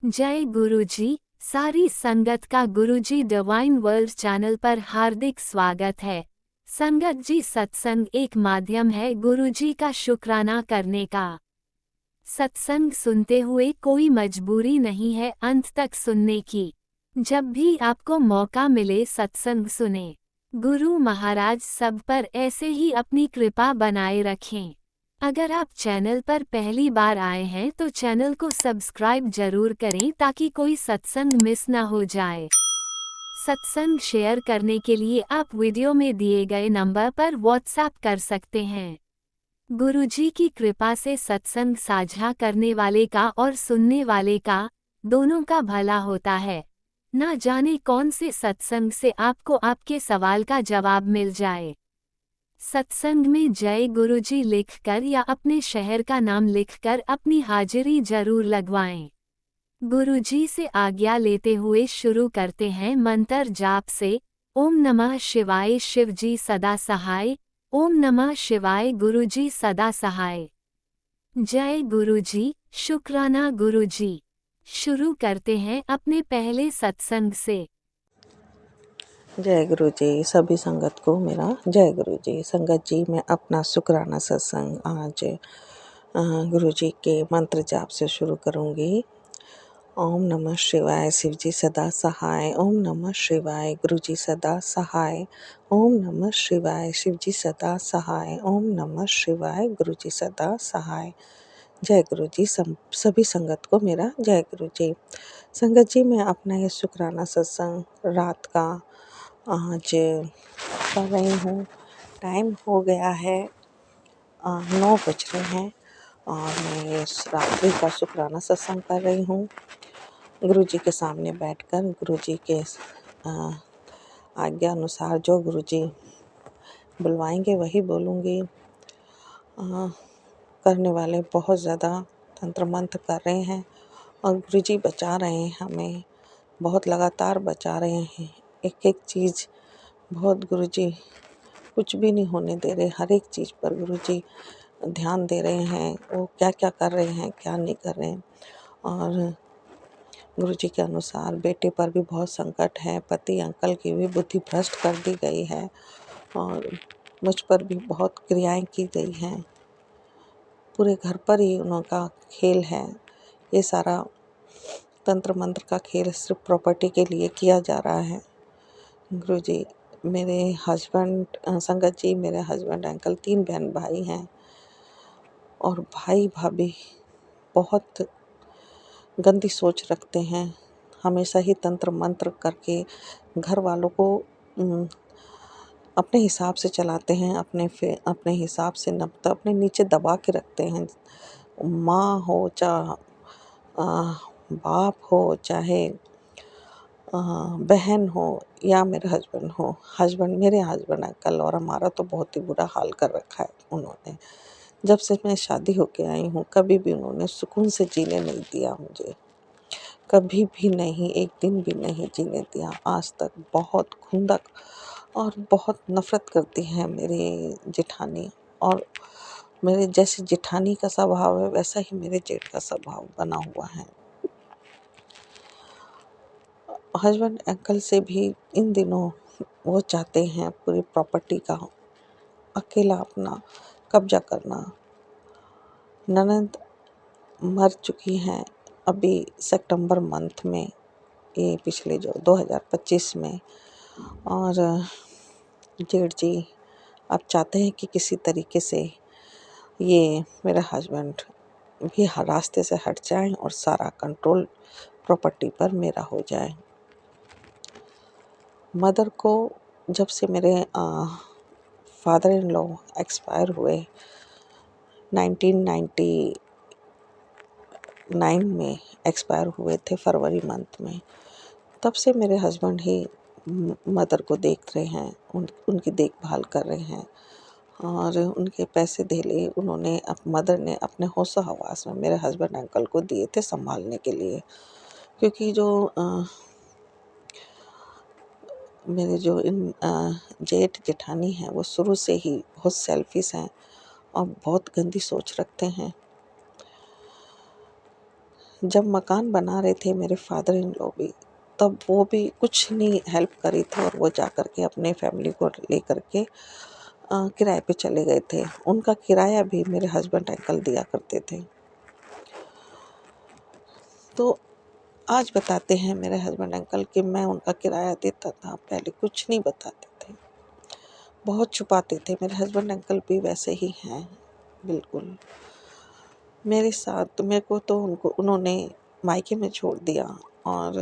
जय गुरुजी। सारी संगत का गुरुजी डिवाइन वर्ल्ड चैनल पर हार्दिक स्वागत है। संगत जी, सत्संग एक माध्यम है गुरुजी का शुक्राना करने का। सत्संग सुनते हुए कोई मजबूरी नहीं है अंत तक सुनने की। जब भी आपको मौका मिले सत्संग सुने। गुरु महाराज सब पर ऐसे ही अपनी कृपा बनाए रखें। अगर आप चैनल पर पहली बार आए हैं तो चैनल को सब्सक्राइब जरूर करें ताकि कोई सत्संग मिस ना हो जाए। सत्संग शेयर करने के लिए आप वीडियो में दिए गए नंबर पर व्हाट्सएप कर सकते हैं। गुरुजी की कृपा से सत्संग साझा करने वाले का और सुनने वाले का, दोनों का भला होता है। ना जाने कौन से सत्संग से आपको आपके सवाल का जवाब मिल जाए। सत्संग में जय गुरुजी लिखकर या अपने शहर का नाम लिखकर अपनी हाजिरी जरूर लगवाएं। गुरुजी से आज्ञा लेते हुए शुरू करते हैं मंत्र जाप से। ओम नमः शिवाय शिवजी सदा सहाय। ओम नमः शिवाय गुरुजी सदा सहाय। जय गुरुजी, शुक्राना गुरुजी। शुरू करते हैं अपने पहले सत्संग से। जय गुरु जी। सभी संगत को मेरा जय गुरु जी। संगत जी, मैं अपना शुक्राना सत्संग आज गुरु जी के मंत्र जाप से शुरू करूंगी। ओम नमः शिवाय शिवजी सदा सहाय। ओम नमः शिवाय गुरु जी सदा सहाय। ओम नमः शिवाय शिवजी सदा सहाय। ओम नमः शिवाय गुरु जी सदा सहाय। जय गुरु जी। सभी संगत को मेरा जय गुरु जी। संगत जी, मैं अपना ये शुक्राना सत्संग रात का आज कर रही हूँ। टाइम हो गया है 9 बज रहे हैं और मैं ये रात्रि का शुक्राना सत्संग कर रही हूँ। गुरु जी के सामने बैठकर गुरु जी के आज्ञा अनुसार जो गुरु जी बुलवाएंगे वही बोलूँगी। करने वाले बहुत ज़्यादा तंत्र मंत्र कर रहे हैं और गुरु जी बचा रहे हैं, हमें बहुत लगातार बचा रहे हैं। एक एक चीज़ बहुत गुरुजी कुछ भी नहीं होने दे रहे। हर एक चीज़ पर गुरुजी ध्यान दे रहे हैं, वो क्या क्या कर रहे हैं क्या नहीं कर रहे हैं। और गुरुजी के अनुसार बेटे पर भी बहुत संकट है, पति अंकल की भी बुद्धि भ्रष्ट कर दी गई है और मुझ पर भी बहुत क्रियाएं की गई हैं। पूरे घर पर ही उनका खेल है। ये सारा तंत्र मंत्र का खेल सिर्फ प्रॉपर्टी के लिए किया जा रहा है। गुरुजी, मेरे हस्बैंड संगत जी, मेरे हस्बैंड अंकल 3 बहन भाई हैं और भाई भाभी बहुत गंदी सोच रखते हैं। हमेशा ही तंत्र मंत्र करके घर वालों को अपने हिसाब से चलाते हैं, अपने हिसाब से अपने नीचे दबा के रखते हैं। माँ हो चाहे बाप हो, चाहे बहन हो या मेरे मेरे हस्बैंड अंकल, और हमारा तो बहुत ही बुरा हाल कर रखा है उन्होंने। जब से मैं शादी होके आई हूँ कभी भी उन्होंने सुकून से जीने नहीं दिया मुझे, कभी भी नहीं, एक दिन भी नहीं जीने दिया आज तक। बहुत खुंदक और बहुत नफरत करती है मेरी जेठानी, और मेरे जैसे जेठानी का स्वभाव है वैसा ही मेरे जेठ का स्वभाव बना हुआ है। हस्बैंड अंकल से भी इन दिनों वो चाहते हैं पूरी प्रॉपर्टी का अकेला अपना कब्जा करना। ननद मर चुकी हैं अभी सितंबर मंथ में, ये पिछले जो 2025 में। और जेठ जी अब चाहते हैं कि किसी तरीके से ये मेरा हस्बैंड भी रास्ते से हट जाए और सारा कंट्रोल प्रॉपर्टी पर मेरा हो जाए। मदर को जब से मेरे फादर इन लॉ एक्सपायर हुए 1999 में एक्सपायर हुए थे फरवरी मंथ में, तब से मेरे हस्बैंड ही मदर को देख रहे हैं, उनकी देखभाल कर रहे हैं। और उनके पैसे धेले उन्होंने मदर ने अपने होश हवास में मेरे हस्बैंड अंकल को दिए थे संभालने के लिए। क्योंकि जो मेरे जो जेठ जेठानी हैं वो शुरू से ही बहुत सेल्फिश हैं और बहुत गंदी सोच रखते हैं। जब मकान बना रहे थे मेरे फादर इन लॉ भी, तब वो भी कुछ नहीं हेल्प करी थी और वो जा कर के अपने फैमिली को ले कर के किराए पे चले गए थे। उनका किराया भी मेरे हस्बैंड अंकल दिया करते थे। तो आज बताते हैं मेरे हस्बैंड अंकल कि मैं उनका किराया देता था, पहले कुछ नहीं बताते थे, बहुत छुपाते थे। मेरे हस्बैंड अंकल भी वैसे ही हैं बिल्कुल। मेरे साथ तो मेरे को तो उन्होंने मायके में छोड़ दिया और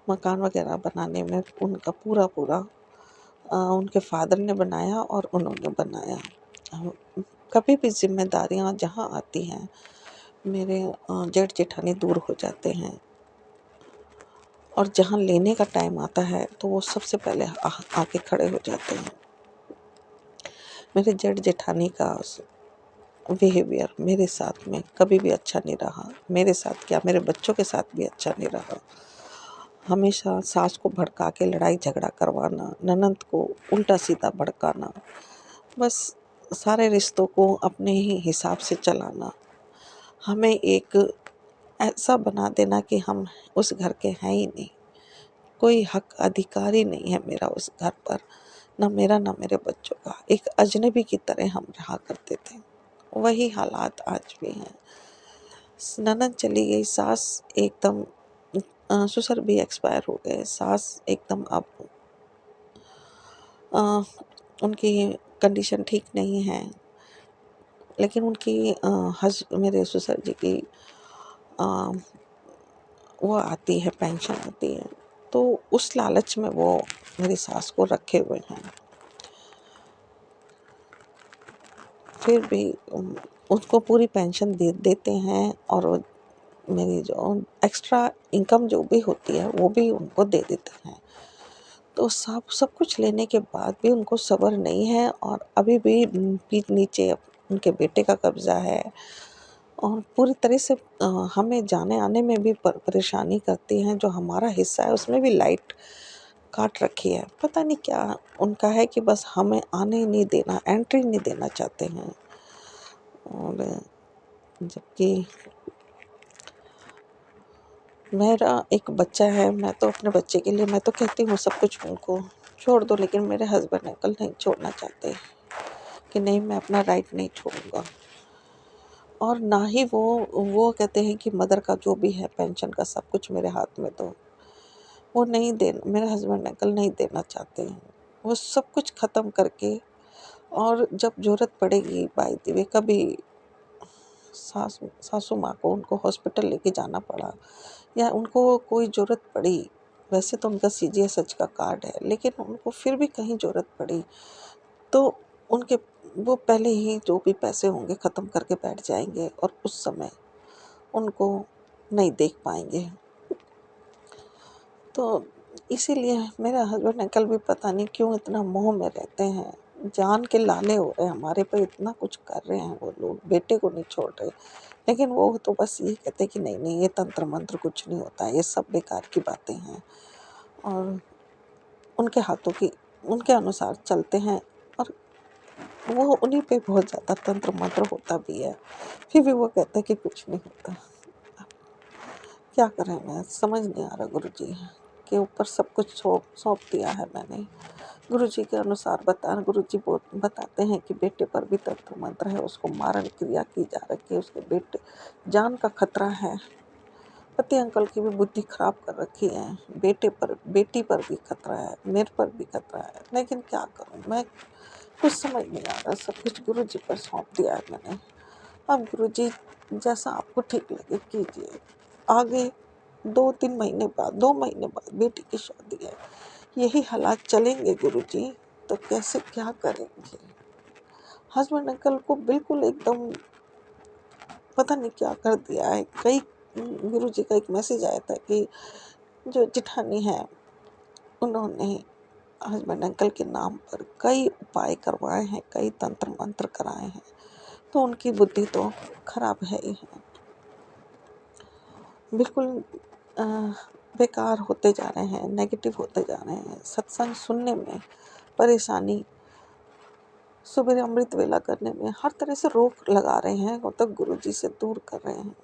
मकान वगैरह बनाने में उनका पूरा उनके फादर ने बनाया और उन्होंने बनाया। कभी भी जिम्मेदारियां जहां आती हैं मेरे जेठ जेठानी दूर हो जाते हैं और जहां लेने का टाइम आता है तो वो सबसे पहले आके खड़े हो जाते हैं। मेरे जेठ जेठानी का बिहेवियर मेरे साथ में कभी भी अच्छा नहीं रहा। मेरे साथ क्या, मेरे बच्चों के साथ भी अच्छा नहीं रहा। हमेशा सास को भड़का के लड़ाई झगड़ा करवाना, ननद को उल्टा सीधा भड़काना, बस सारे रिश्तों को अपने ही हिसाब से चलाना। हमें एक ऐसा बना देना कि हम उस घर के हैं ही नहीं, कोई हक अधिकार ही नहीं है मेरा उस घर पर, ना मेरा ना मेरे बच्चों का। एक अजनबी की तरह हम रहा करते थे। वही हालात आज भी हैं। ननद चली गई, सास एकदम ससुर भी एक्सपायर हो गए। सास एकदम अब उनकी कंडीशन ठीक नहीं है, लेकिन उनकी मेरे ससुर जी की अ, वो आती है, पेंशन आती है, तो उस लालच में वो मेरी सास को रखे हुए हैं। फिर भी उसको पूरी पेंशन देते हैं और मेरी जो एक्स्ट्रा इनकम जो भी होती है वो भी उनको दे देते हैं। तो सब कुछ लेने के बाद भी उनको सब्र नहीं है और अभी भी पीठ नीचे उनके बेटे का कब्जा है और पूरी तरह से हमें जाने आने में भी परेशानी करती हैं। जो हमारा हिस्सा है उसमें भी लाइट काट रखी है। पता नहीं क्या उनका है कि बस हमें आने ही नहीं देना, एंट्री नहीं देना चाहते हैं। और जबकि मेरा एक बच्चा है, मैं तो अपने बच्चे के लिए मैं तो कहती हूँ सब कुछ उनको छोड़ दो, लेकिन मेरे हस्बैंड अंकल नहीं छोड़ना चाहते कि नहीं, मैं अपना राइट नहीं छोड़ूंगा। और ना ही वो कहते हैं कि मदर का जो भी है पेंशन का सब कुछ मेरे हाथ में दो। वो नहीं दे, मेरे हस्बैंड अंकल नहीं देना चाहते हैं। वो सब कुछ ख़त्म करके, और जब ज़रूरत पड़ेगी बाय द वे कभी सासू माँ को उनको हॉस्पिटल लेके जाना पड़ा या उनको कोई ज़रूरत पड़ी, वैसे तो उनका CGHS का कार्ड है, लेकिन उनको फिर भी कहीं ज़रूरत पड़ी तो उनके वो पहले ही जो भी पैसे होंगे ख़त्म करके बैठ जाएंगे और उस समय उनको नहीं देख पाएंगे। तो इसीलिए मेरे हस्बैंड अंकल भी पता नहीं क्यों इतना मोह में रहते हैं। जान के लाले हो रहे हैं हमारे पर, इतना कुछ कर रहे हैं वो लोग, बेटे को नहीं छोड़ रहे। लेकिन वो तो बस ये कहते हैं कि नहीं नहीं, ये तंत्र मंत्र कुछ नहीं होता है, ये सब बेकार की बातें हैं और उनके हाथों की उनके अनुसार चलते हैं और वो उन्हीं पे बहुत ज़्यादा तंत्र मंत्र होता भी है। फिर भी वो कहते हैं कि कुछ नहीं होता। क्या करें, मैं समझ नहीं आ रहा। गुरुजी के ऊपर सब कुछ सौंप दिया है मैंने। गुरुजी के अनुसार गुरुजी बताते हैं कि बेटे पर भी तंत्र मंत्र है, उसको मारण क्रिया की जा रही है, उसके बेटे जान का खतरा है। पति अंकल की भी बुद्धि खराब कर रखी है, बेटी पर भी खतरा है, मेरे पर भी खतरा है। लेकिन क्या करूं मैं, कुछ समझ नहीं आ रहा। सब कुछ गुरुजी पर सौंप दिया है मैंने। अब गुरुजी जैसा आपको ठीक लगे कीजिए। आगे 2 महीने बाद बेटी की शादी है। यही हालात चलेंगे गुरुजी तो कैसे क्या करेंगे। हस्बैंड अंकल को बिल्कुल एकदम पता नहीं क्या कर दिया है। गुरुजी का एक मैसेज आया था कि जो जेठानी है उन्होंने हस्बैंड अंकल के नाम पर कई उपाय करवाए हैं, कई तंत्र मंत्र कराए हैं, तो उनकी बुद्धि तो खराब है ही है। बिल्कुल अ, बेकार होते जा रहे हैं, नेगेटिव होते जा रहे हैं। सत्संग सुनने में परेशानी, सुबह अमृत वेला करने में हर तरह से रोक लगा रहे हैं और तब गुरुजी से दूर कर रहे हैं।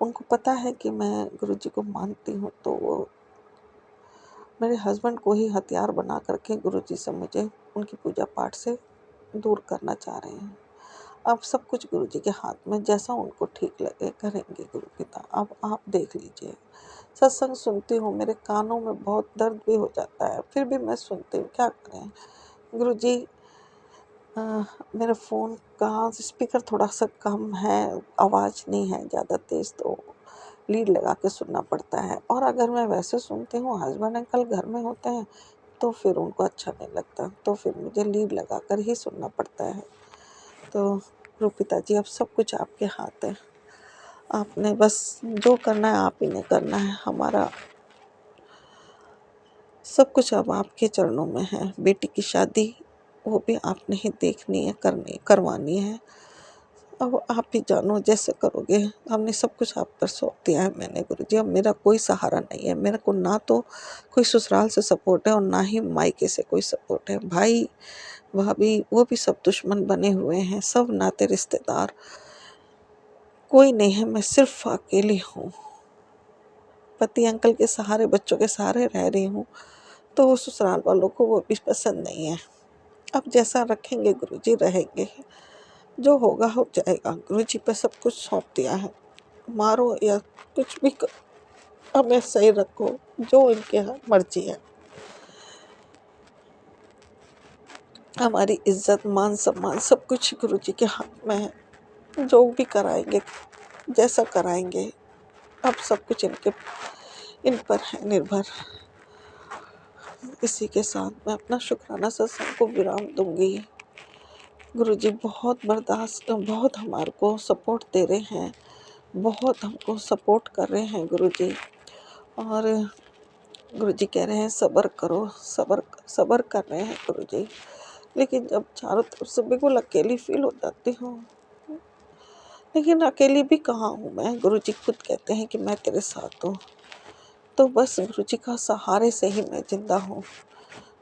उनको पता है कि मैं गुरुजी को मानती हूँ, तो वो मेरे हस्बैंड को ही हथियार बना करके गुरुजी से मुझे उनकी पूजा पाठ से दूर करना चाह रहे हैं। अब सब कुछ गुरुजी के हाथ में, जैसा उनको ठीक लगे करेंगे गुरु पिता। अब आप देख लीजिए, सत्संग सुनती हूँ, मेरे कानों में बहुत दर्द भी हो जाता है, फिर भी मैं सुनती हूँ, क्या करें। गुरुजी मेरे फ़ोन का स्पीकर थोड़ा सा कम है, आवाज़ नहीं है ज़्यादा तेज़, तो लीड लगा के सुनना पड़ता है। और अगर मैं वैसे सुनती हूँ, हस्बैंड अंकल घर में होते हैं, तो फिर उनको अच्छा नहीं लगता, तो फिर मुझे लीड लगा कर ही सुनना पड़ता है। तो गुरु पिताजी, अब सब कुछ आपके हाथ है, आपने बस जो करना है आप ही ने करना है। हमारा सब कुछ अब आपके चरणों में है। बेटी की शादी वो भी आपने ही देखनी है, करवानी है। अब आप ही जानो, जैसे करोगे। हमने सब कुछ आप पर सौंप दिया है मैंने गुरुजी। अब मेरा कोई सहारा नहीं है। मेरे को ना तो कोई ससुराल से सपोर्ट है और ना ही मायके से कोई सपोर्ट है। भाई भाभी वो भी सब दुश्मन बने हुए हैं, सब नाते रिश्तेदार, कोई नहीं है। मैं सिर्फ अकेली हूँ, पति अंकल के सहारे, बच्चों के सहारे रह रही हूँ। तो वो ससुराल वालों को वो भी पसंद नहीं है। अब जैसा रखेंगे गुरुजी रहेंगे, जो होगा हो जाएगा। गुरुजी पे सब कुछ सौंप दिया है। मारो या कुछ भी हमें सही रखो, जो इनके यहाँ मर्जी है। हमारी इज्जत मान सम्मान सब कुछ गुरुजी के हाथ में है। जो भी कराएंगे, जैसा कराएंगे, अब सब कुछ इन पर है निर्भर। इसी के साथ मैं अपना शुक्राना सत्संग को विराम दूंगी। गुरुजी बहुत बर्दाश्त, बहुत हमारे को सपोर्ट दे रहे हैं, बहुत हमको सपोर्ट कर रहे हैं गुरुजी। और गुरुजी कह रहे हैं सब्र करो, सब्र सब्र कर रहे हैं गुरुजी। लेकिन जब चारों तरफ से बिल्कुल अकेली फील हो जाती हूँ, लेकिन अकेली भी कहाँ हूँ मैं। गुरुजी खुद कहते हैं कि मैं तेरे साथ हूँ। तो बस गुरुजी का सहारे से ही मैं जिंदा हूँ।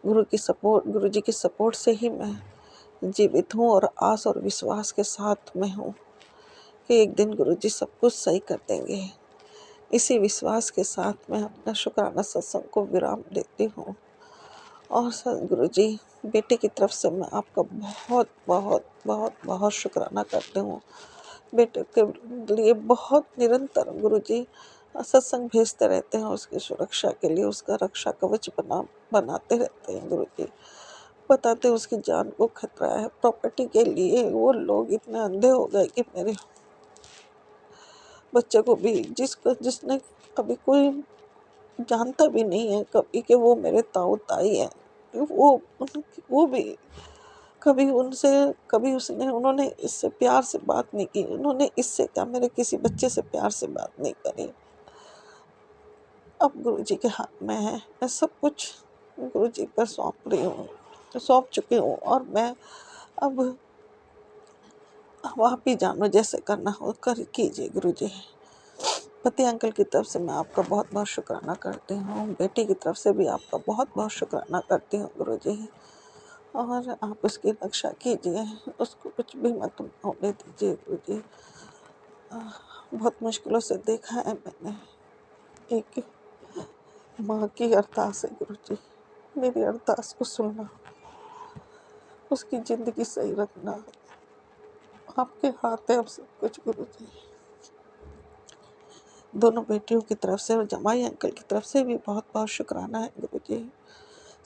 गुरुजी की सपोर्ट से ही मैं जीवित हूँ और आस और विश्वास के साथ में हूँ कि एक दिन गुरुजी सब कुछ सही कर देंगे। इसी विश्वास के साथ मैं अपना शुक्राना सत्संग को विराम देती हूँ। और गुरुजी, बेटे की तरफ से मैं आपका बहुत बहुत बहुत बहुत शुक्राना करती हूँ। बेटे के लिए बहुत निरंतर गुरुजी सत्संग भेजते रहते हैं, उसकी सुरक्षा के लिए उसका रक्षा कवच बनाते रहते हैं गुरुजी। बताते हैं उसकी जान को खतरा है। प्रॉपर्टी के लिए वो लोग इतने अंधे हो गए कि मेरे बच्चे को भी, जिसने कभी कोई जानता भी नहीं है कभी कि वो मेरे ताऊ ताई है, वो भी कभी उन्होंने इससे प्यार से बात नहीं की। उन्होंने इससे क्या, मेरे किसी बच्चे से प्यार से बात नहीं करी। अब गुरुजी के हाथ में है, मैं सब कुछ गुरुजी पर सौंप चुकी हूँ। और मैं अब आप ही जानो, जैसे करना हो कर कीजिए गुरुजी। पति अंकल की तरफ से मैं आपका बहुत बहुत शुक्राना करती हूँ। बेटी की तरफ से भी आपका बहुत बहुत शुक्राना करती हूँ गुरुजी। और आप उसकी रक्षा कीजिए, उसको कुछ भी मत होने दीजिए गुरुजी। बहुत मुश्किलों से देखा है मैंने, एक माँ की अरदास है गुरुजी, मेरी अरदास को सुनना, उसकी ज़िंदगी सही रखना आपके हाथ है। अब सब कुछ गुरुजी, दोनों बेटियों की तरफ से और जमाई अंकल की तरफ से भी बहुत बहुत शुक्राना है गुरुजी।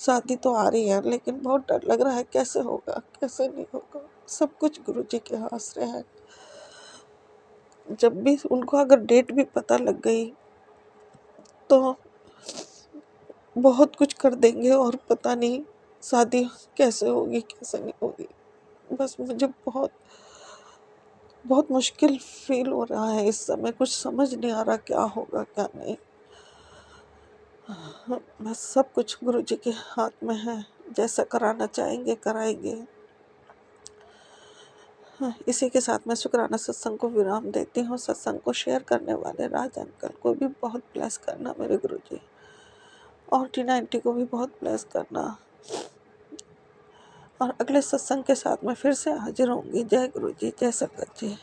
शादी तो आ रही है, लेकिन बहुत डर लग रहा है, कैसे होगा कैसे नहीं होगा। सब कुछ गुरुजी के आसरे है। जब भी उनको अगर डेट भी पता लग गई तो बहुत कुछ कर देंगे और पता नहीं शादी कैसे होगी कैसे नहीं होगी। बस मुझे बहुत बहुत मुश्किल फील हो रहा है इस समय, कुछ समझ नहीं आ रहा क्या होगा क्या नहीं। बस सब कुछ गुरुजी के हाथ में है, जैसा कराना चाहेंगे कराएंगे। इसी के साथ मैं शुक्राना सत्संग को विराम देती हूँ। सत्संग को शेयर करने वाले राज अंकल को भी बहुत ब्लेस करना मेरे गुरुजी, और टीना आंटी को भी बहुत ब्लेस करना। और अगले सत्संग के साथ मैं फिर से हाजिर होंगी। जय गुरुजी, जय संगत जी।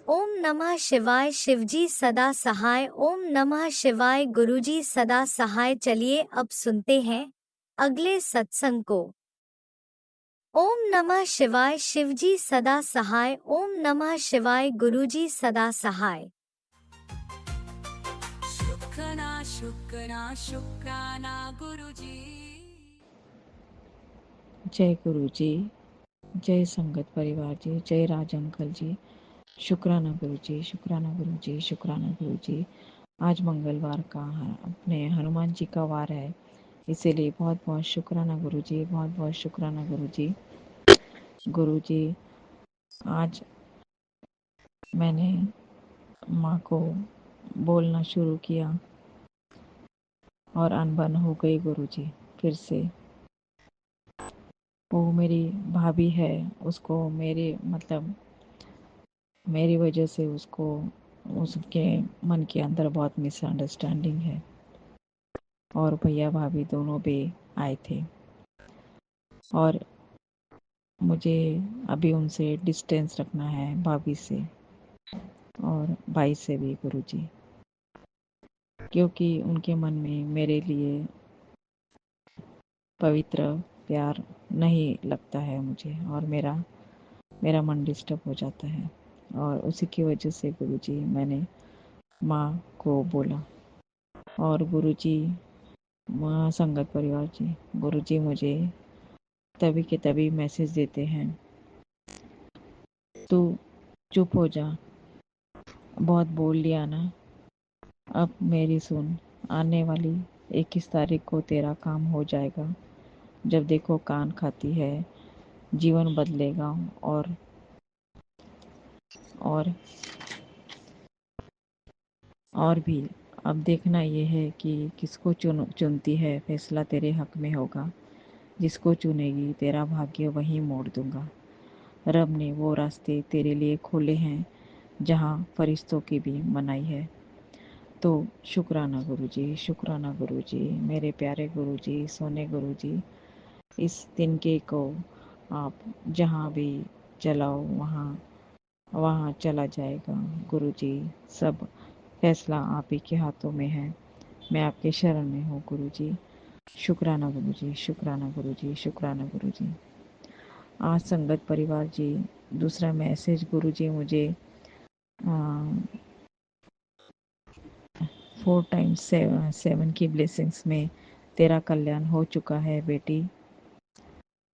ओम नमः शिवाय। शिवजी सदा सहाय। ओम नमः शिवाय। गुरुजी सदा सहाय। चलिए अब सुनते हैं अगले सत्संग को। ओम नमः शिवाय। शिवजी सदा सहाय। ओम नमः शिवाय। गुरुजी सदा सहाय। शुक्राना शुक्राना शुक्राना गुरुजी। जय गुरु जी, जय संगत परिवार जी, जय राज अंकल जी। शुक्राना गुरु जी, शुक्राना गुरु जी, शुक्राना गुरु जी। आज मंगलवार का अपने हनुमान जी का वार है, इसीलिए बहुत बहुत शुक्राना गुरु जी, बहुत बहुत शुक्राना गुरु जी। गुरु जी, आज मैंने माँ को बोलना शुरू किया और अनबन हो गई गुरु जी। फिर से वो मेरी भाभी है, उसको मेरी वजह से उसके मन के अंदर बहुत मिसअंडरस्टैंडिंग है और भैया भाभी दोनों भी आए थे और मुझे अभी उनसे डिस्टेंस रखना है, भाभी से और भाई से भी गुरुजी, क्योंकि उनके मन में मेरे लिए पवित्र प्यार नहीं लगता है मुझे और मेरा मन डिस्टर्ब हो जाता है और उसी की वजह से गुरुजी मैंने माँ को बोला। और गुरुजी, माँ संगत परिवार जी, गुरुजी मुझे तभी के तभी मैसेज देते हैं, तू चुप हो जा, बहुत बोल लिया ना, अब मेरी सुन, आने वाली 21 तारीख को तेरा काम हो जाएगा, जब देखो कान खाती है, जीवन बदलेगा। और और भी अब देखना ये है कि किसको चुनती है, फैसला तेरे हक में होगा, जिसको चुनेगी तेरा भाग्य वहीं मोड़ दूंगा। रब ने वो रास्ते तेरे लिए खोले हैं जहाँ फरिश्तों की भी मनाही है। तो शुक्राना गुरुजी, शुक्राना गुरुजी, मेरे प्यारे गुरुजी, सोने गुरुजी। इस तिनके को आप जहाँ भी चलाओ वहाँ वहाँ चला जाएगा गुरुजी। सब फैसला आप ही के हाथों में है, मैं आपके शरण में हूँ गुरुजी। शुक्राना गुरुजी, शुक्राना गुरुजी, शुक्राना गुरुजी। आज संगत परिवार जी, दूसरा मैसेज गुरुजी मुझे 4 टाइम्स 7 की ब्लेसिंग्स में तेरा कल्याण हो चुका है बेटी।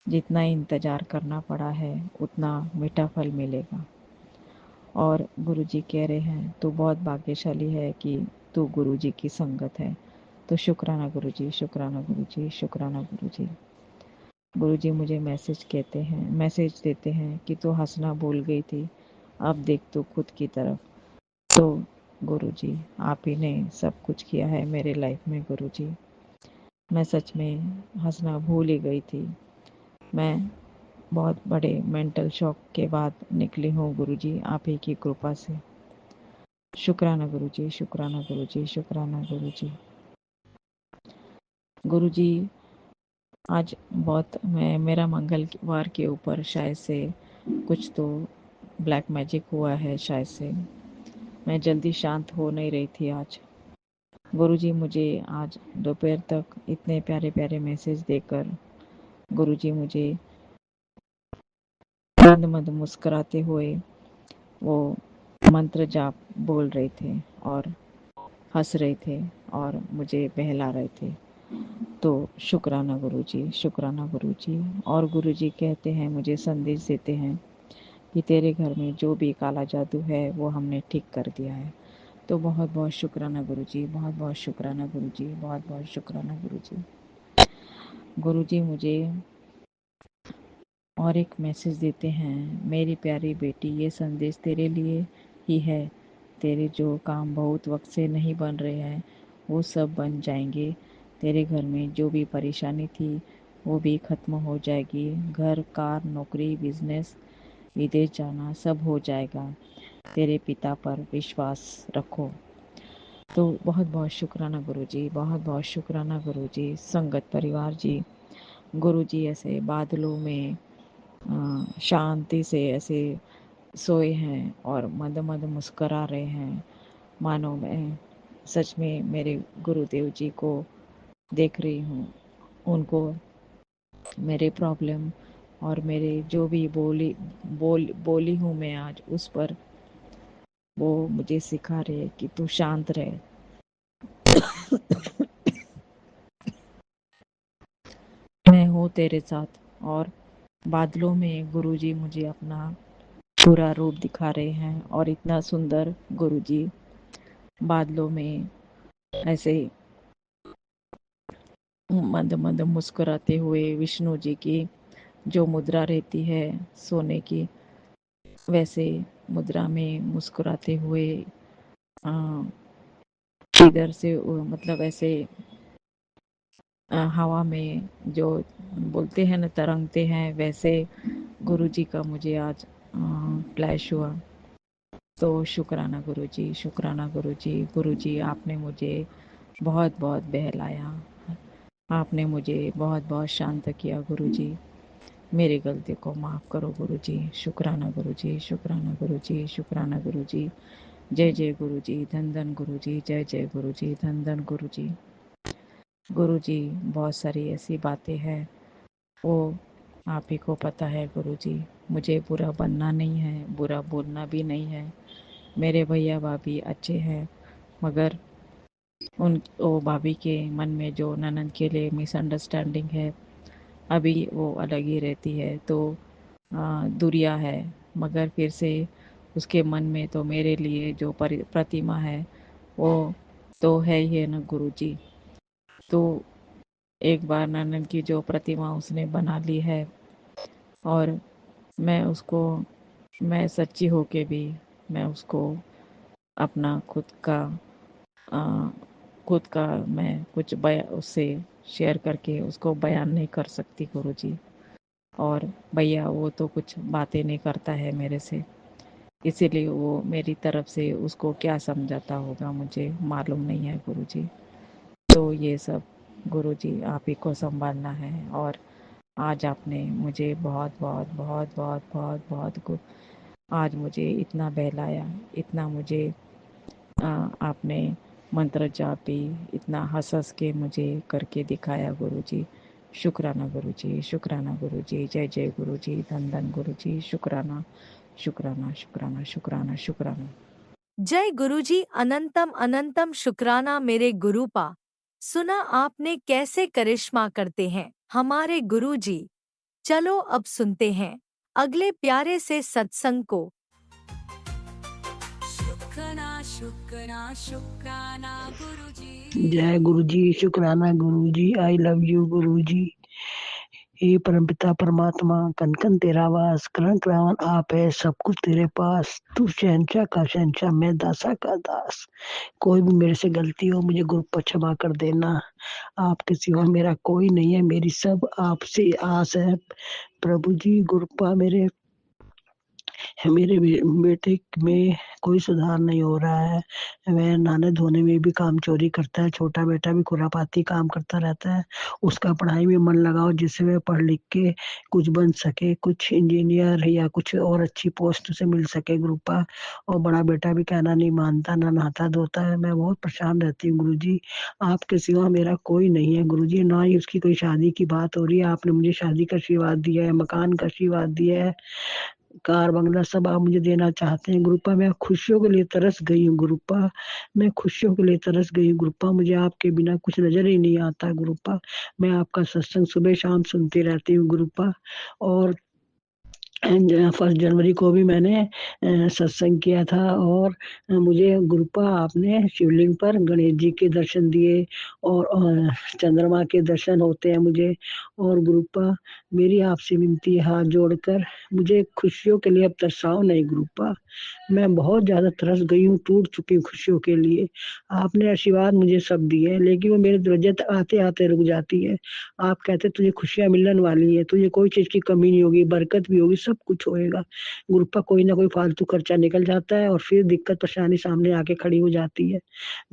जितना इंतज़ार करना पड़ा है उतना मीठा फल मिलेगा। और गुरुजी कह रहे हैं तू बहुत भाग्यशाली है कि तू गुरुजी की संगत है। तो शुक्राना गुरुजी, शुक्राना गुरुजी, शुक्राना गुरुजी। गुरुजी मुझे मैसेज देते हैं कि तू हंसना भूल गई थी, अब देख तू खुद की तरफ। तो गुरुजी, आप ही ने सब कुछ किया है मेरे लाइफ में गुरुजी। मैं सच में हंसना भूल ही गई थी। मैं बहुत बड़े मेंटल शॉक के बाद निकली हूँ गुरुजी, आप ही की कृपा से। शुक्राना गुरुजी, शुक्राना गुरुजी, शुक्राना गुरुजी। गुरुजी, आज बहुत मेरा मंगलवार के ऊपर शायद से कुछ तो ब्लैक मैजिक हुआ है, शायद से मैं जल्दी शांत हो नहीं रही थी आज। गुरुजी मुझे आज दोपहर तक इतने प्यारे प्यारे मैसेज देकर गुरुजी मुझे मंद मंद मुस्कुराते हुए वो मंत्र जाप बोल रहे थे और हंस रहे थे और मुझे बहला रहे थे। तो शुक्राना गुरुजी, शुक्राना गुरुजी। और गुरुजी कहते हैं, मुझे संदेश देते हैं कि तेरे घर में जो भी काला जादू है वो हमने ठीक कर दिया है। तो बहुत बहुत शुक्राना गुरुजी, बहुत बहुत शुक्राना गुरुजी, बहुत बहुत शुक्राना गुरुजी। गुरुजी मुझे और एक मैसेज देते हैं, मेरी प्यारी बेटी, ये संदेश तेरे लिए ही है। तेरे जो काम बहुत वक्त से नहीं बन रहे हैं वो सब बन जाएंगे। तेरे घर में जो भी परेशानी थी वो भी ख़त्म हो जाएगी। घर, कार, नौकरी, बिजनेस, विदेश जाना सब हो जाएगा। तेरे पिता पर विश्वास रखो। तो बहुत बहुत शुक्राना गुरुजी, बहुत बहुत शुक्राना गुरुजी। संगत परिवार जी, गुरुजी ऐसे बादलों में शांति से ऐसे सोए हैं और मंद मंद मुस्करा रहे हैं, मानो मैं सच में मेरे गुरुदेव जी को देख रही हूँ। उनको मेरे प्रॉब्लम और मेरे जो भी बोली हूँ मैं आज उस पर वो मुझे सिखा रहे हैं कि तू शांत रहे। मैं हूँ तेरे साथ। और बादलों में गुरुजी मुझे अपना पूरा रूप दिखा रहे हैं और इतना सुंदर गुरुजी बादलों में ऐसे मंद मंद मुस्कुराते हुए विष्णु जी की जो मुद्रा रहती है सोने की, वैसे मुद्रा में मुस्कुराते हुए इधर से मतलब ऐसे हवा में जो बोलते हैं ना तरंगते हैं, वैसे गुरुजी का मुझे आज फ्लैश हुआ। तो शुक्राना गुरुजी, शुक्राना गुरुजी। गुरुजी आपने मुझे बहुत बहुत बहलाया, आपने मुझे बहुत बहुत शांत किया गुरुजी। मेरी गलती को माफ़ करो गुरुजी। शुक्राना गुरुजी, शुक्राना गुरुजी, शुक्राना गुरुजी। जय जय गुरुजी, धन धन गुरुजी, जय जय गुरुजी, धन धन गुरुजी। गुरुजी बहुत सारी ऐसी बातें हैं वो आप ही को पता है गुरुजी। मुझे बुरा बनना नहीं है, बुरा बोलना भी नहीं है। मेरे भैया भाभी अच्छे हैं, मगर उन वो भाभी के मन में जो ननद के लिए मिसअंडरस्टैंडिंग है, अभी वो अलग ही रहती है, तो दूरिया है। मगर फिर से उसके मन में तो मेरे लिए जो प्रतिमा है वो तो है ही है ना गुरुजी। तो एक बार ननद की जो प्रतिमा उसने बना ली है, और मैं उसको, मैं सच्ची होके भी मैं उसको अपना आ, खुद का मैं कुछ उससे शेयर करके उसको बयान नहीं कर सकती गुरुजी। और भैया वो तो कुछ बातें नहीं करता है मेरे से, इसीलिए वो मेरी तरफ से उसको क्या समझाता होगा मुझे मालूम नहीं है गुरुजी। तो ये सब गुरुजी आप ही को संभालना है। और आज आपने मुझे बहुत बहुत बहुत बहुत बहुत बहुत आज मुझे इतना बहलाया, इतना मुझे आपने मंत्र जापी, इतना हंस हंस के मुझे करके दिखाया गुरुजी। शुक्राना गुरुजी, शुक्राना गुरुजी, जय जय गुरुजी, धन धन गुरुजी। शुक्राना शुक्राना शुक्राना शुक्राना शुक्राना। जय गुरुजी, अनंतम अनंतम शुक्राना मेरे गुरुपा। सुना आपने कैसे करिश्मा करते हैं हमारे गुरुजी। चलो अब सुनते हैं अगले प्यारे से सत्संग को। शुक्राना शुक्राना शुक्राना गुरुजी। जय गुरुजी, शुक्राना गुरुजी, आई लव यू गुरुजी। हे परमपिता परमात्मा, कन कन तेरा वास, करण करावन आप है, सब कुछ तेरे पास। तू शहंशाह का शहंशाह, मैं दासा का दास। कोई भी मेरे से गलती हो मुझे गुरु पर क्षमा कर देना। आपके सिवा मेरा कोई नहीं है, मेरी सब आपसे आस है। प्रभु जी गुरुपा मेरे बेटे में कोई सुधार नहीं हो रहा है। वह नहाने धोने में भी काम चोरी करता है। छोटा बेटा भी खुरापाती काम करता रहता है। उसका पढ़ाई में मन लगाओ जिससे वह पढ़ लिख के कुछ बन सके, कुछ इंजीनियर या कुछ और अच्छी पोस्ट उसे मिल सके गुरुपा। और बड़ा बेटा भी कहना नहीं मानता, ना नहाता धोता है। मैं बहुत परेशान रहती हूँ गुरुजी। आपके सिवा मेरा कोई नहीं है गुरुजी। ना ही उसकी कोई शादी की बात हो रही है। आपने मुझे शादी का आशीर्वाद दिया है, मकान का आशीर्वाद दिया है, कार बंगला सब आप मुझे देना चाहते हैं गुरुपा। मैं खुशियों के लिए तरस गई हूँ गुरुपा। मैं खुशियों के लिए तरस गई हूँ गुरुपा। मुझे आपके बिना कुछ नजर ही नहीं आता गुरुपा। मैं आपका सत्संग सुबह शाम सुनती रहती हूँ गुरुपा। और 1 जनवरी को भी मैंने सत्संग किया था। और मुझे गुरुपा आपने शिवलिंग पर गणेश जी के दर्शन दिए और चंद्रमा के दर्शन होते हैं मुझे। और गुरुपा मेरी आपसे विनती है हाथ जोड़कर, मुझे खुशियों के लिए अब तरसाओ नहीं गुरुपा। मैं बहुत ज़्यादा तरस गई हूँ, टूट चुकी हूँ खुशियों के लिए। आपने आशीर्वाद मुझे सब दिए हैं, लेकिन वो मेरे दरवाजे तक आते आते रुक जाती है। आप कहते तुझे खुशियाँ मिलने वाली है, तुझे कोई चीज़ की कमी नहीं होगी, बरकत भी होगी, सब कुछ होएगा। गुरुपा कोई ना कोई फालतू खर्चा निकल जाता है और फिर दिक्कत परेशानी सामने आके खड़ी हो जाती है।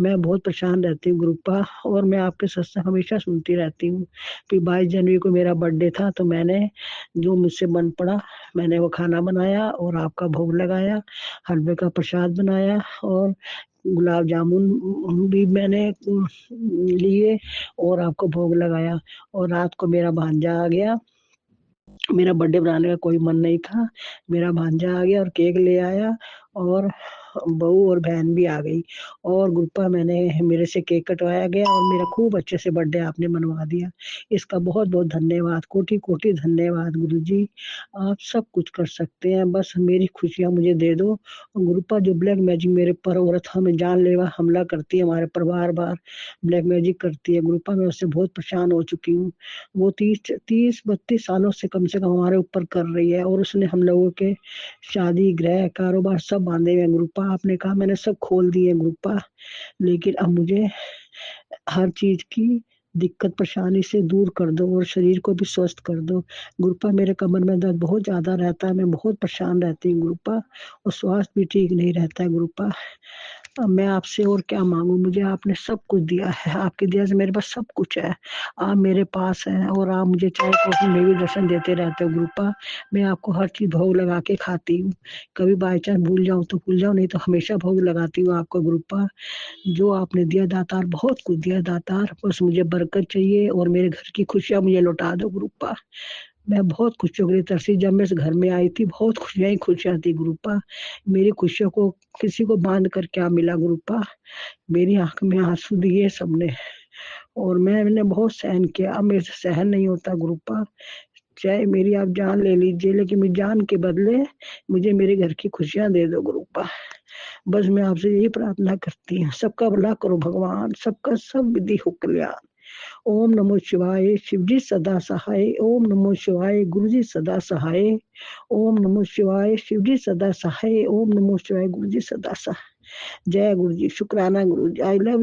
मैं बहुत परेशान रहती हूँ गुरुपा। और मैं आपके सत्संग हमेशा सुनती रहती हूँ। फिर 22 जनवरी जनवरी को मेरा बर्थडे था, तो मैंने जो मुझसे बन पड़ा मैंने वो खाना बनाया और आपका भोग लगाया, हलवे का प्रसाद बनाया और गुलाब जामुन भी मैंने लिए और आपको भोग लगाया। और रात को मेरा भांजा आ गया, मेरा बर्थडे बनाने का कोई मन नहीं था, मेरा भांजा आ गया और केक ले आया और बहू और बहन भी आ गई और गुप्पा मैंने मेरे से केक कटवाया गया और मेरा खूब अच्छे से बर्थडे आपने मनवा दिया। इसका बहुत-बहुत धन्यवाद, कोटि-कोटि धन्यवाद गुरुजी। आप सब कुछ कर सकते हैं, बस मेरी खुशियाँ मुझे दे दो। और गुरुपा जो ब्लैक मैजिक मेरे पर औरत हमें जानलेवा हमला करती है, हमारे पर बार-बार ब्लैक मैजिक करती है, गुरुपा मैं उससे बहुत परेशान हो चुकी हूँ। वो 30-32 सालों से कम हमारे ऊपर कर रही है और उसने हम लोगों के शादी, गृह, कारोबार सब बांधे हुए हैं गुरुपा। आपने कहा मैंने सब खोल दिए गुरुपा, लेकिन अब मुझे हर चीज़ की दिक्कत परेशानी से दूर कर दो और शरीर को भी स्वस्थ कर दो। गुरुपा मेरे कमर में दर्द बहुत ज़्यादा रहता है, मैं बहुत परेशान रहती हूँ गुरुपा और स्वास्थ्य भी ठीक नहीं रहता है गुरुपा। अब मैं आपसे और क्या माँगूँ? मुझे आपने सब कुछ दिया है, आपकी दया से मेरे पास सब कुछ है। आप मेरे पास हैं और आप मुझे चाय कॉफ़ी में भी दर्शन देते रहते हो गुरुपा। मैं आपको हर चीज़ भोग लगा के खाती हूँ। कभी बाय चांस भूल जाऊँ तो भूल जाऊँ, नहीं तो हमेशा भोग लगाती हूँ आपको गुरुपा। जो आपने दिया दातार, बहुत कुछ दिया दातार, बस मुझे बरकत चाहिए और मेरे घर की खुशियाँ मुझे लौटा दो गुरुपा। मैं बहुत खुशियों के लिए तरसी, जब मैं इस घर में आई थी बहुत खुशियाँ ही खुशियाँ थी गुरुपा। मेरी खुशियों को किसी को बाँध कर क्या मिला गुरुपा? मेरी आँख में आँसू दिए सबने और मैंने बहुत सहन किया, अब मेरे से सहन नहीं होता गुरुपा। चाहे मेरी आप जान ले लीजिए, लेकिन मेरी जान के बदले मुझे मेरे घर की खुशियाँ दे दो गुरुपा। बस मैं आपसे यही प्रार्थना करती हूँ, सबका भला करो भगवान, सबका सब विधि हो कल्याण। ओम नमो शिवाय, शिवजी सदा सहाय। ओम नमो शिवाय, गुरुजी सदा सहाय। ओम नमो शिवाय, शिवजी सदा सहाय। ओम नमो शिवाय, गुरुजी सदा सहाय। जय गुरुजी, शुक्राना गुरुजी, आई लव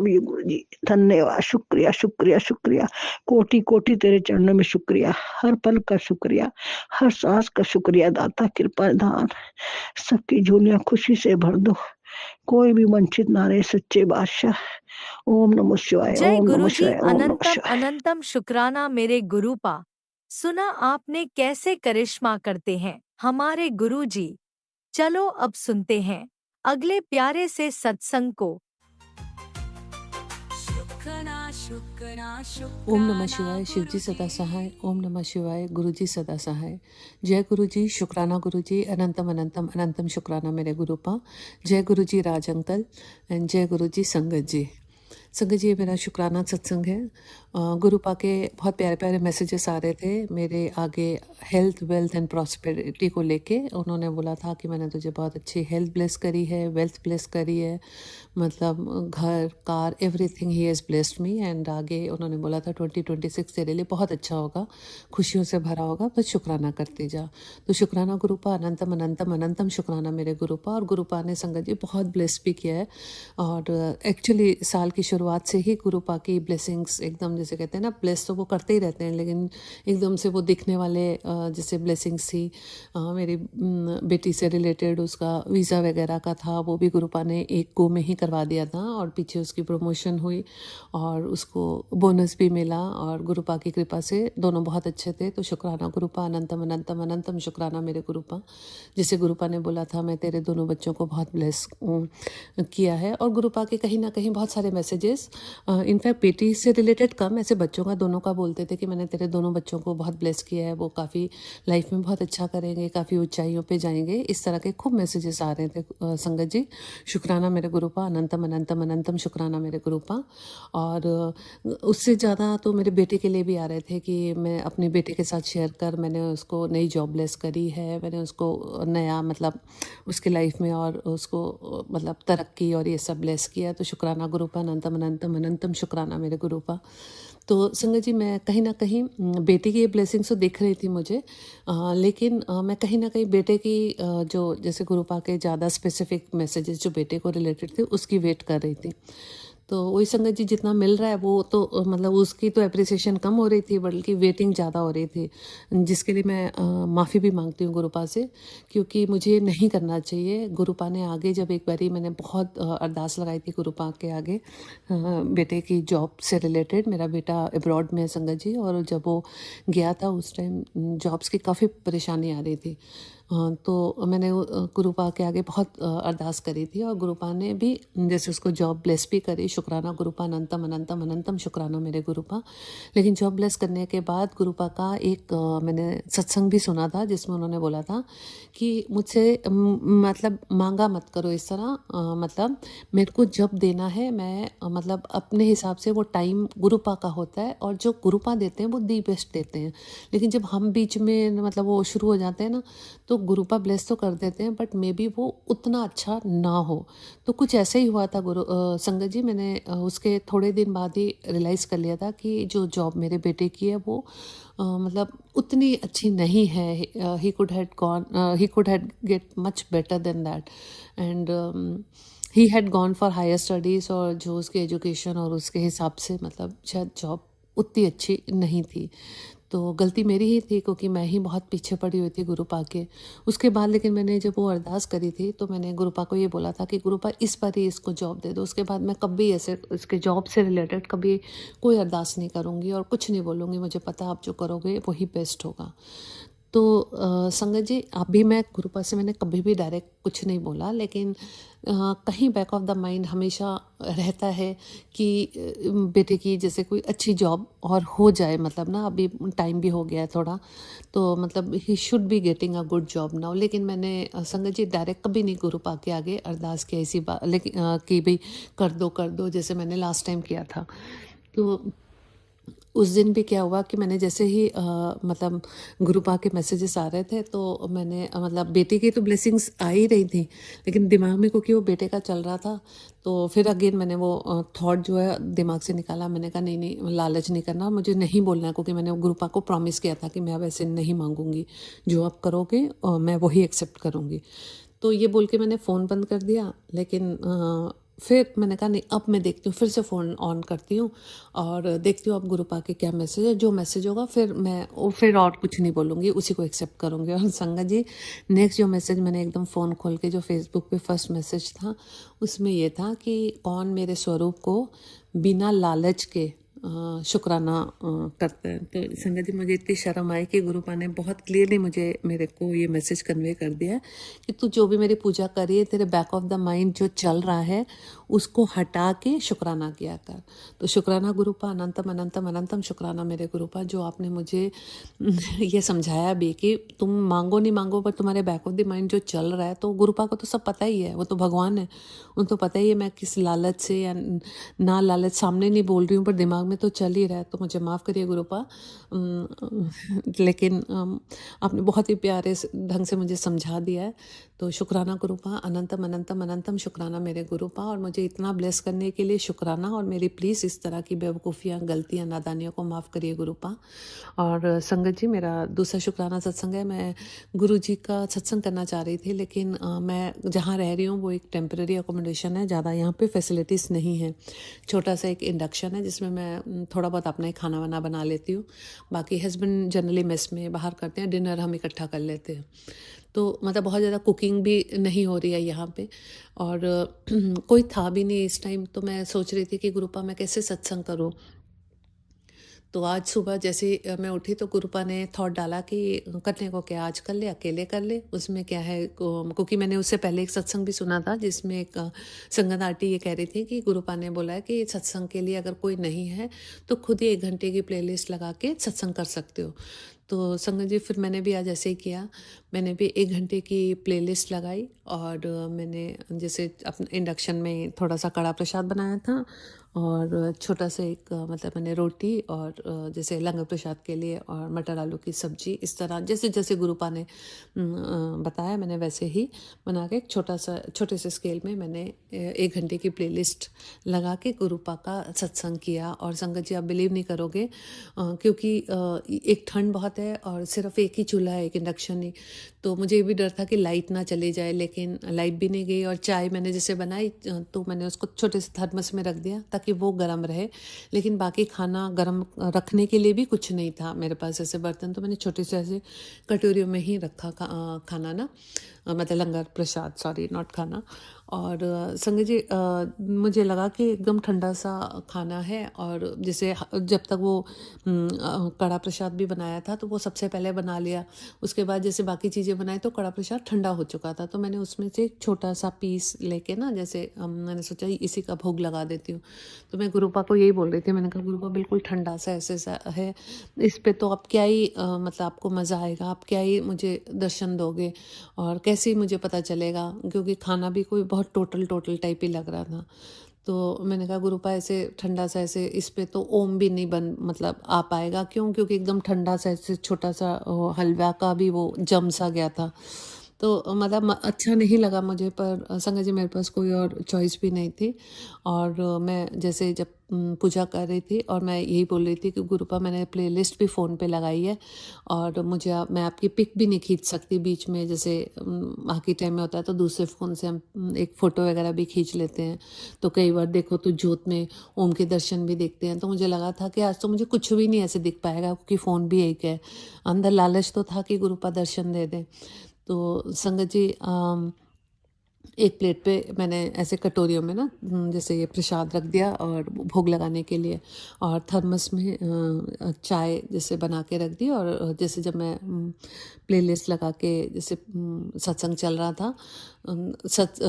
यू गुरुजी। धन्यवाद, शुक्रिया शुक्रिया शुक्रिया, कोटि कोटि तेरे चरणों में शुक्रिया, हर पल का शुक्रिया, हर सांस का शुक्रिया दाता कृपा दान। सबकी झोलियां खुशी से भर दो, कोई भी वंचित ना रहे सच्चे बादशाह। ओम नमः शिवाय, जय ओम नमः गुरुजी शिवाय, ओम नमः अनंतम शिवाय। अनंतम शुक्राना मेरे गुरुपा। सुना आपने कैसे करिश्मा करते हैं हमारे गुरुजी। चलो अब सुनते हैं अगले प्यारे से सत्संग को। शुक्राना शुक्राना ओम नमः शिवाय, शुक्राना शिवजी सदा गुरुजी। सहाय। ओम नमः शिवाय, गुरुजी सदा सहाय। जय गुरुजी, शुक्राना गुरुजी, अनंतम अनंतम अनंतम शुक्राना मेरे गुरुपा। जय गुरुजी राज अंकल एंड जय गुरुजी संगत जी। संगत जी, ये मेरा शुक्राना सत्संग है। गुरुपा के बहुत प्यारे प्यारे मैसेजेस आ रहे थे मेरे आगे हेल्थ, वेल्थ एंड प्रॉस्पेरिटी को लेके। उन्होंने बोला था कि मैंने तुझे बहुत अच्छी हेल्थ ब्लेस करी है, वेल्थ ब्लेस करी है, मतलब घर, car, everything he has blessed me. And आगे उन्होंने बोला था 2026 तेरे लिए बहुत अच्छा होगा, खुशियों से भरा होगा, बस शुक्राना करते जा। तो शुक्राना गुरुपा, अनंतम अनंतम अनंतम शुक्राना मेरे गुरुपा। और गुरुपा ने संगत जी बहुत ब्लेस भी किया है। और एक्चुअली साल की शुरुआत से ही गुरुपा की ब्लेसिंग्स एकदम, जैसे कहते हैं ना, ब्लेस तो वो करते ही रहते हैं, लेकिन एकदम से वो दिखने वाले जैसे ब्लेसिंग्स थी। मेरी बेटी से रिलेटेड उसका वीज़ा वगैरह का था, वो भी गुरुपा ने एक गो में ही करवा दिया था और पीछे उसकी प्रमोशन हुई और उसको बोनस भी मिला और गुरुपा की कृपा से दोनों बहुत अच्छे थे। तो शुक्राना गुरुपा, अनंतम अनंतम अनंतम शुक्राना मेरे गुरुपा। जैसे गुरुपा ने बोला था, मैं तेरे दोनों बच्चों को बहुत ब्लेस किया है। और गुरुपा के कहीं ना कहीं बहुत सारे मैसेजेस, इनफैक्ट बेटी से रिलेटेड कम, ऐसे बच्चों का, दोनों का बोलते थे कि मैंने तेरे दोनों बच्चों को बहुत ब्लेस किया है, वो काफ़ी लाइफ में बहुत अच्छा करेंगे, काफ़ी ऊंचाइयों पे जाएंगे। इस तरह के खूब मैसेजेस आ रहे थे संगत जी। शुक्राना मेरे गुरुपा, अनंतम अनंतम अनंतम शुक्राना मेरे गुरुपा। और उससे ज़्यादा तो मेरे बेटे के लिए भी आ रहे थे कि मैं अपने बेटे के साथ शेयर कर, मैंने उसको नई जॉब ब्लेस करी है, मैंने उसको नया, मतलब उसके लाइफ में और उसको मतलब तरक्की और ये सब ब्लेस किया। तो शुक्राना गुरुपा, अनंतम अनंतम अनंतम शुक्राना मेरे गुरुपा। तो संगत जी, मैं कहीं ना कहीं बेटी की ये ब्लेसिंग्स तो दिख रही थी मुझे, लेकिन मैं कहीं ना कहीं बेटे की जो जैसे गुरुपा के ज़्यादा स्पेसिफिक मैसेजेस जो बेटे को रिलेटेड थे उसकी वेट कर रही थी। तो वही संगत जी जितना मिल रहा है वो तो मतलब उसकी तो अप्रिसिएशन कम हो रही थी, बल्कि वेटिंग ज़्यादा हो रही थी, जिसके लिए मैं माफ़ी भी मांगती हूँ गुरुपा से, क्योंकि मुझे ये नहीं करना चाहिए। गुरुपा ने आगे जब एक बारी मैंने बहुत अरदास लगाई थी गुरुपा के आगे, बेटे की जॉब से रिलेटेड। मेरा बेटा अब्रॉड में है संगत जी, और जब वो गया था उस टाइम जॉब्स की काफ़ी परेशानी आ रही थी। तो मैंने गुरुपा के आगे बहुत अरदास करी थी, और गुरुपा ने भी जैसे उसको जॉब ब्लेस भी करी। शुक्राना गुरुपा, अनंतम अनंतम अनंतम शुक्राना मेरे गुरुपा। लेकिन जॉब ब्लेस करने के बाद गुरुपा का एक मैंने सत्संग भी सुना था, जिसमें उन्होंने बोला था कि मुझसे मतलब मांगा मत करो इस तरह, मतलब मेरे को जब देना है मैं मतलब अपने हिसाब से, वो टाइम गुरुपा का होता है, और जो गुरुपा देते हैं वो दी बेस्ट देते हैं। लेकिन जब हम बीच में मतलब वो शुरू हो जाते हैं ना, तो गुरुपा ब्लेस तो कर देते हैं, बट मे बी वो उतना अच्छा ना हो। तो कुछ ऐसे ही हुआ था संगत जी। मैंने उसके थोड़े दिन बाद ही रियलाइज़ कर लिया था कि जो जॉब मेरे बेटे की है वो मतलब उतनी अच्छी नहीं है। He could had get much better than that, and he had gone for higher studies, और जो उसकी एजुकेशन और उसके हिसाब से मतलब शायद जॉब उतनी अच्छी नहीं थी। तो गलती मेरी ही थी, क्योंकि मैं ही बहुत पीछे पड़ी हुई थी गुरुपा के। उसके बाद लेकिन मैंने जब वो अरदास करी थी, तो मैंने गुरुपा को ये बोला था कि गुरुपा इस बार ही इसको जॉब दे दो। उसके बाद मैं कभी ऐसे इसके जॉब से रिलेटेड कभी कोई अरदास नहीं करूँगी और कुछ नहीं बोलूँगी। मुझे पता आप जो करोगे वही बेस्ट होगा। तो संगत जी, अभी मैं गुरुपा से मैंने कभी भी डायरेक्ट कुछ नहीं बोला, लेकिन कहीं बैक ऑफ द माइंड हमेशा रहता है कि बेटे की जैसे कोई अच्छी जॉब और हो जाए, मतलब ना अभी टाइम भी हो गया है थोड़ा, तो मतलब he should be getting a good job now. लेकिन मैंने संगत जी डायरेक्ट कभी नहीं गुरुपा के आगे अरदास की ऐसी बात, लेकिन कि भाई कर दो जैसे मैंने लास्ट टाइम किया था। तो उस दिन भी क्या हुआ कि मैंने जैसे ही मतलब गुरुपा के मैसेजेस आ रहे थे, तो मैंने मतलब बेटे की तो ब्लेसिंग्स आ ही रही थी, लेकिन दिमाग में क्योंकि वो बेटे का चल रहा था, तो फिर अगेन मैंने वो थॉट जो है दिमाग से निकाला। मैंने कहा नहीं नहीं, लालच नहीं करना, मुझे नहीं बोलना है, क्योंकि मैंने गुरुपा को प्रॉमिस किया था कि मैं अब ऐसे नहीं मांगूंगी, जो आप करोगे और मैं वही एक्सेप्ट करूँगी। तो ये बोल के मैंने फ़ोन बंद कर दिया। लेकिन फिर मैंने कहा नहीं, अब मैं देखती हूँ, फिर से फ़ोन ऑन करती हूँ और देखती हूँ अब गुरुपा के क्या मैसेज है। जो मैसेज होगा फिर मैं फिर और कुछ नहीं बोलूँगी, उसी को एक्सेप्ट करूँगी। और संगत जी, नेक्स्ट जो मैसेज मैंने एकदम फ़ोन खोल के जो फेसबुक पे फर्स्ट मैसेज था, उसमें ये था कि कौन मेरे स्वरूप को बिना लालच के शुक्राना करते हैं। तो संगत जी, मुझे इतनी शर्म आई कि गुरुपा ने बहुत क्लियरली मेरे को ये मैसेज कन्वे कर दिया है कि तू जो भी मेरी पूजा करी है, तेरे बैक ऑफ द माइंड जो चल रहा है उसको हटा के शुक्राना किया कर। तो शुक्राना गुरुपा, अनंतम अनंतम अनंतम शुक्राना मेरे गुरुपा, जो आपने मुझे ये समझाया भी कि तुम मांगो नहीं मांगो, पर तुम्हारे बैक ऑफ द माइंड जो चल रहा है, तो गुरुपा को तो सब पता ही है, वो तो भगवान है, उनको पता ही है मैं किस लालच से या ना लालच, सामने नहीं बोल रही हूँ पर दिमाग में तो चल ही रहा है। तो मुझे माफ़ करिए गुरुपा, लेकिन आपने बहुत ही प्यारे ढंग से मुझे समझा दिया है। तो शुक्राना गुरुपा, अनंतम अनंतम अनंतम शुक्राना मेरे गुरुपा, और मुझे इतना ब्लेस करने के लिए शुक्राना। और मेरी प्लीज़ इस तरह की बेवकूफ़ियाँ, गलतियाँ, नादानियों को माफ़ करिए गुरुपा। और संगत जी, मेरा दूसरा शुक्राना सत्संग है। मैं गुरु जी का सत्संग करना चाह रही थी, लेकिन मैं जहाँ रह रही हूँ वो एक टेम्परेरी अकोमोडेशन है, ज़्यादा यहाँ पे फैसिलिटीज़ नहीं है। छोटा सा एक इंडक्शन है जिसमें मैं थोड़ा बहुत अपना ही खाना वाना बना लेती हूँ। बाकी हस्बैंड जनरली मेस में बाहर करते हैं, डिनर हम इकट्ठा कर लेते हैं। तो मतलब बहुत ज़्यादा कुकिंग भी नहीं हो रही है यहाँ पे, और कोई था भी नहीं इस टाइम। तो मैं सोच रही थी कि गुरुपा मैं कैसे सत्संग करूँ। तो आज सुबह जैसे मैं उठी तो गुरुपा ने थॉट डाला कि करने को क्या, आज कर ले, अकेले कर ले, उसमें क्या है। क्योंकि मैंने उससे पहले एक सत्संग भी सुना था जिसमें एक संगत आंटी ये कह रही थी कि गुरुपा ने बोला है कि सत्संग के लिए अगर कोई नहीं है तो खुद ही 1 घंटे की प्लेलिस्ट लगा के सत्संग कर सकते हो। तो संगत जी, फिर मैंने भी आज ऐसे ही किया। मैंने भी 1 घंटे की प्लेलिस्ट लगाई, और मैंने जैसे अपने इंडक्शन में थोड़ा सा कड़ा प्रसाद बनाया था, और छोटा सा एक मतलब मैंने रोटी और जैसे लंगर प्रसाद के लिए और मटर आलू की सब्जी, इस तरह जैसे जैसे गुरुपा ने बताया मैंने वैसे ही बना के एक छोटे से स्केल में मैंने 1 घंटे की प्लेलिस्ट लगा के गुरुपा का सत्संग किया। और संगत जी, आप बिलीव नहीं करोगे, क्योंकि एक ठंड बहुत है और सिर्फ एक ही चूल्हा है, एक इंडक्शन ही। तो मुझे ये भी डर था कि लाइट ना चली जाए, लेकिन लाइट भी नहीं गई। और चाय मैंने जैसे बनाई तो मैंने उसको छोटे से थर्मस में रख दिया ताकि वो गर्म रहे, लेकिन बाकी खाना गर्म रखने के लिए भी कुछ नहीं था मेरे पास ऐसे बर्तन, तो मैंने छोटे से ऐसे कटोरियों में ही रखा खाना ना, मतलब लंगर प्रसाद, सॉरी नॉट खाना। और संजय जी मुझे लगा कि एकदम ठंडा सा खाना है, और जैसे जब तक वो कड़ा प्रसाद भी बनाया था तो वो सबसे पहले बना लिया, उसके बाद जैसे बाकी चीज़ें बनाई तो कड़ा प्रसाद ठंडा हो चुका था, तो मैंने उसमें से एक छोटा सा पीस लेके ना, जैसे मैंने सोचा इसी का भोग लगा देती हूँ। तो मैं गुरुपा को यही बोल रही थी, मैंने कहा गुरुपा बिल्कुल ठंडा सा ऐसे सा है, इस पे तो आप क्या ही मतलब आपको मज़ा आएगा, आप क्या ही मुझे दर्शन दोगे और कैसे ही मुझे पता चलेगा, क्योंकि खाना भी कोई बहुत टोटल टाइप ही लग रहा था। तो मैंने कहा गुरुपा ऐसे ठंडा सा ऐसे इस पे तो ओम भी नहीं बन मतलब आ पाएगा, क्यों, क्योंकि एकदम ठंडा सा ऐसे छोटा सा हलवा का भी वो जम सा गया था। तो मतलब अच्छा नहीं लगा मुझे, पर संगत जी मेरे पास कोई और चॉइस भी नहीं थी। और मैं जैसे जब पूजा कर रही थी और मैं यही बोल रही थी कि गुरुपा मैंने प्लेलिस्ट भी फ़ोन पे लगाई है, और मुझे मैं आपकी पिक भी नहीं खींच सकती बीच में, जैसे बाकी टाइम में होता है तो दूसरे फ़ोन से हम एक फ़ोटो वगैरह भी खींच लेते हैं, तो कई बार देखो तो जोत में ओम के दर्शन भी देखते हैं। तो मुझे लगा था कि आज तो मुझे कुछ भी नहीं ऐसे दिख पाएगा, क्योंकि फ़ोन भी एक है, अंदर लालच तो था कि गुरुपा दर्शन दे दें। तो संगत जी एक प्लेट पे मैंने ऐसे कटोरियों में ना जैसे ये प्रसाद रख दिया और भोग लगाने के लिए, और थर्मस में चाय जैसे बना के रख दी, और जैसे जब मैं प्लेलिस्ट लगा के जैसे सत्संग चल रहा था,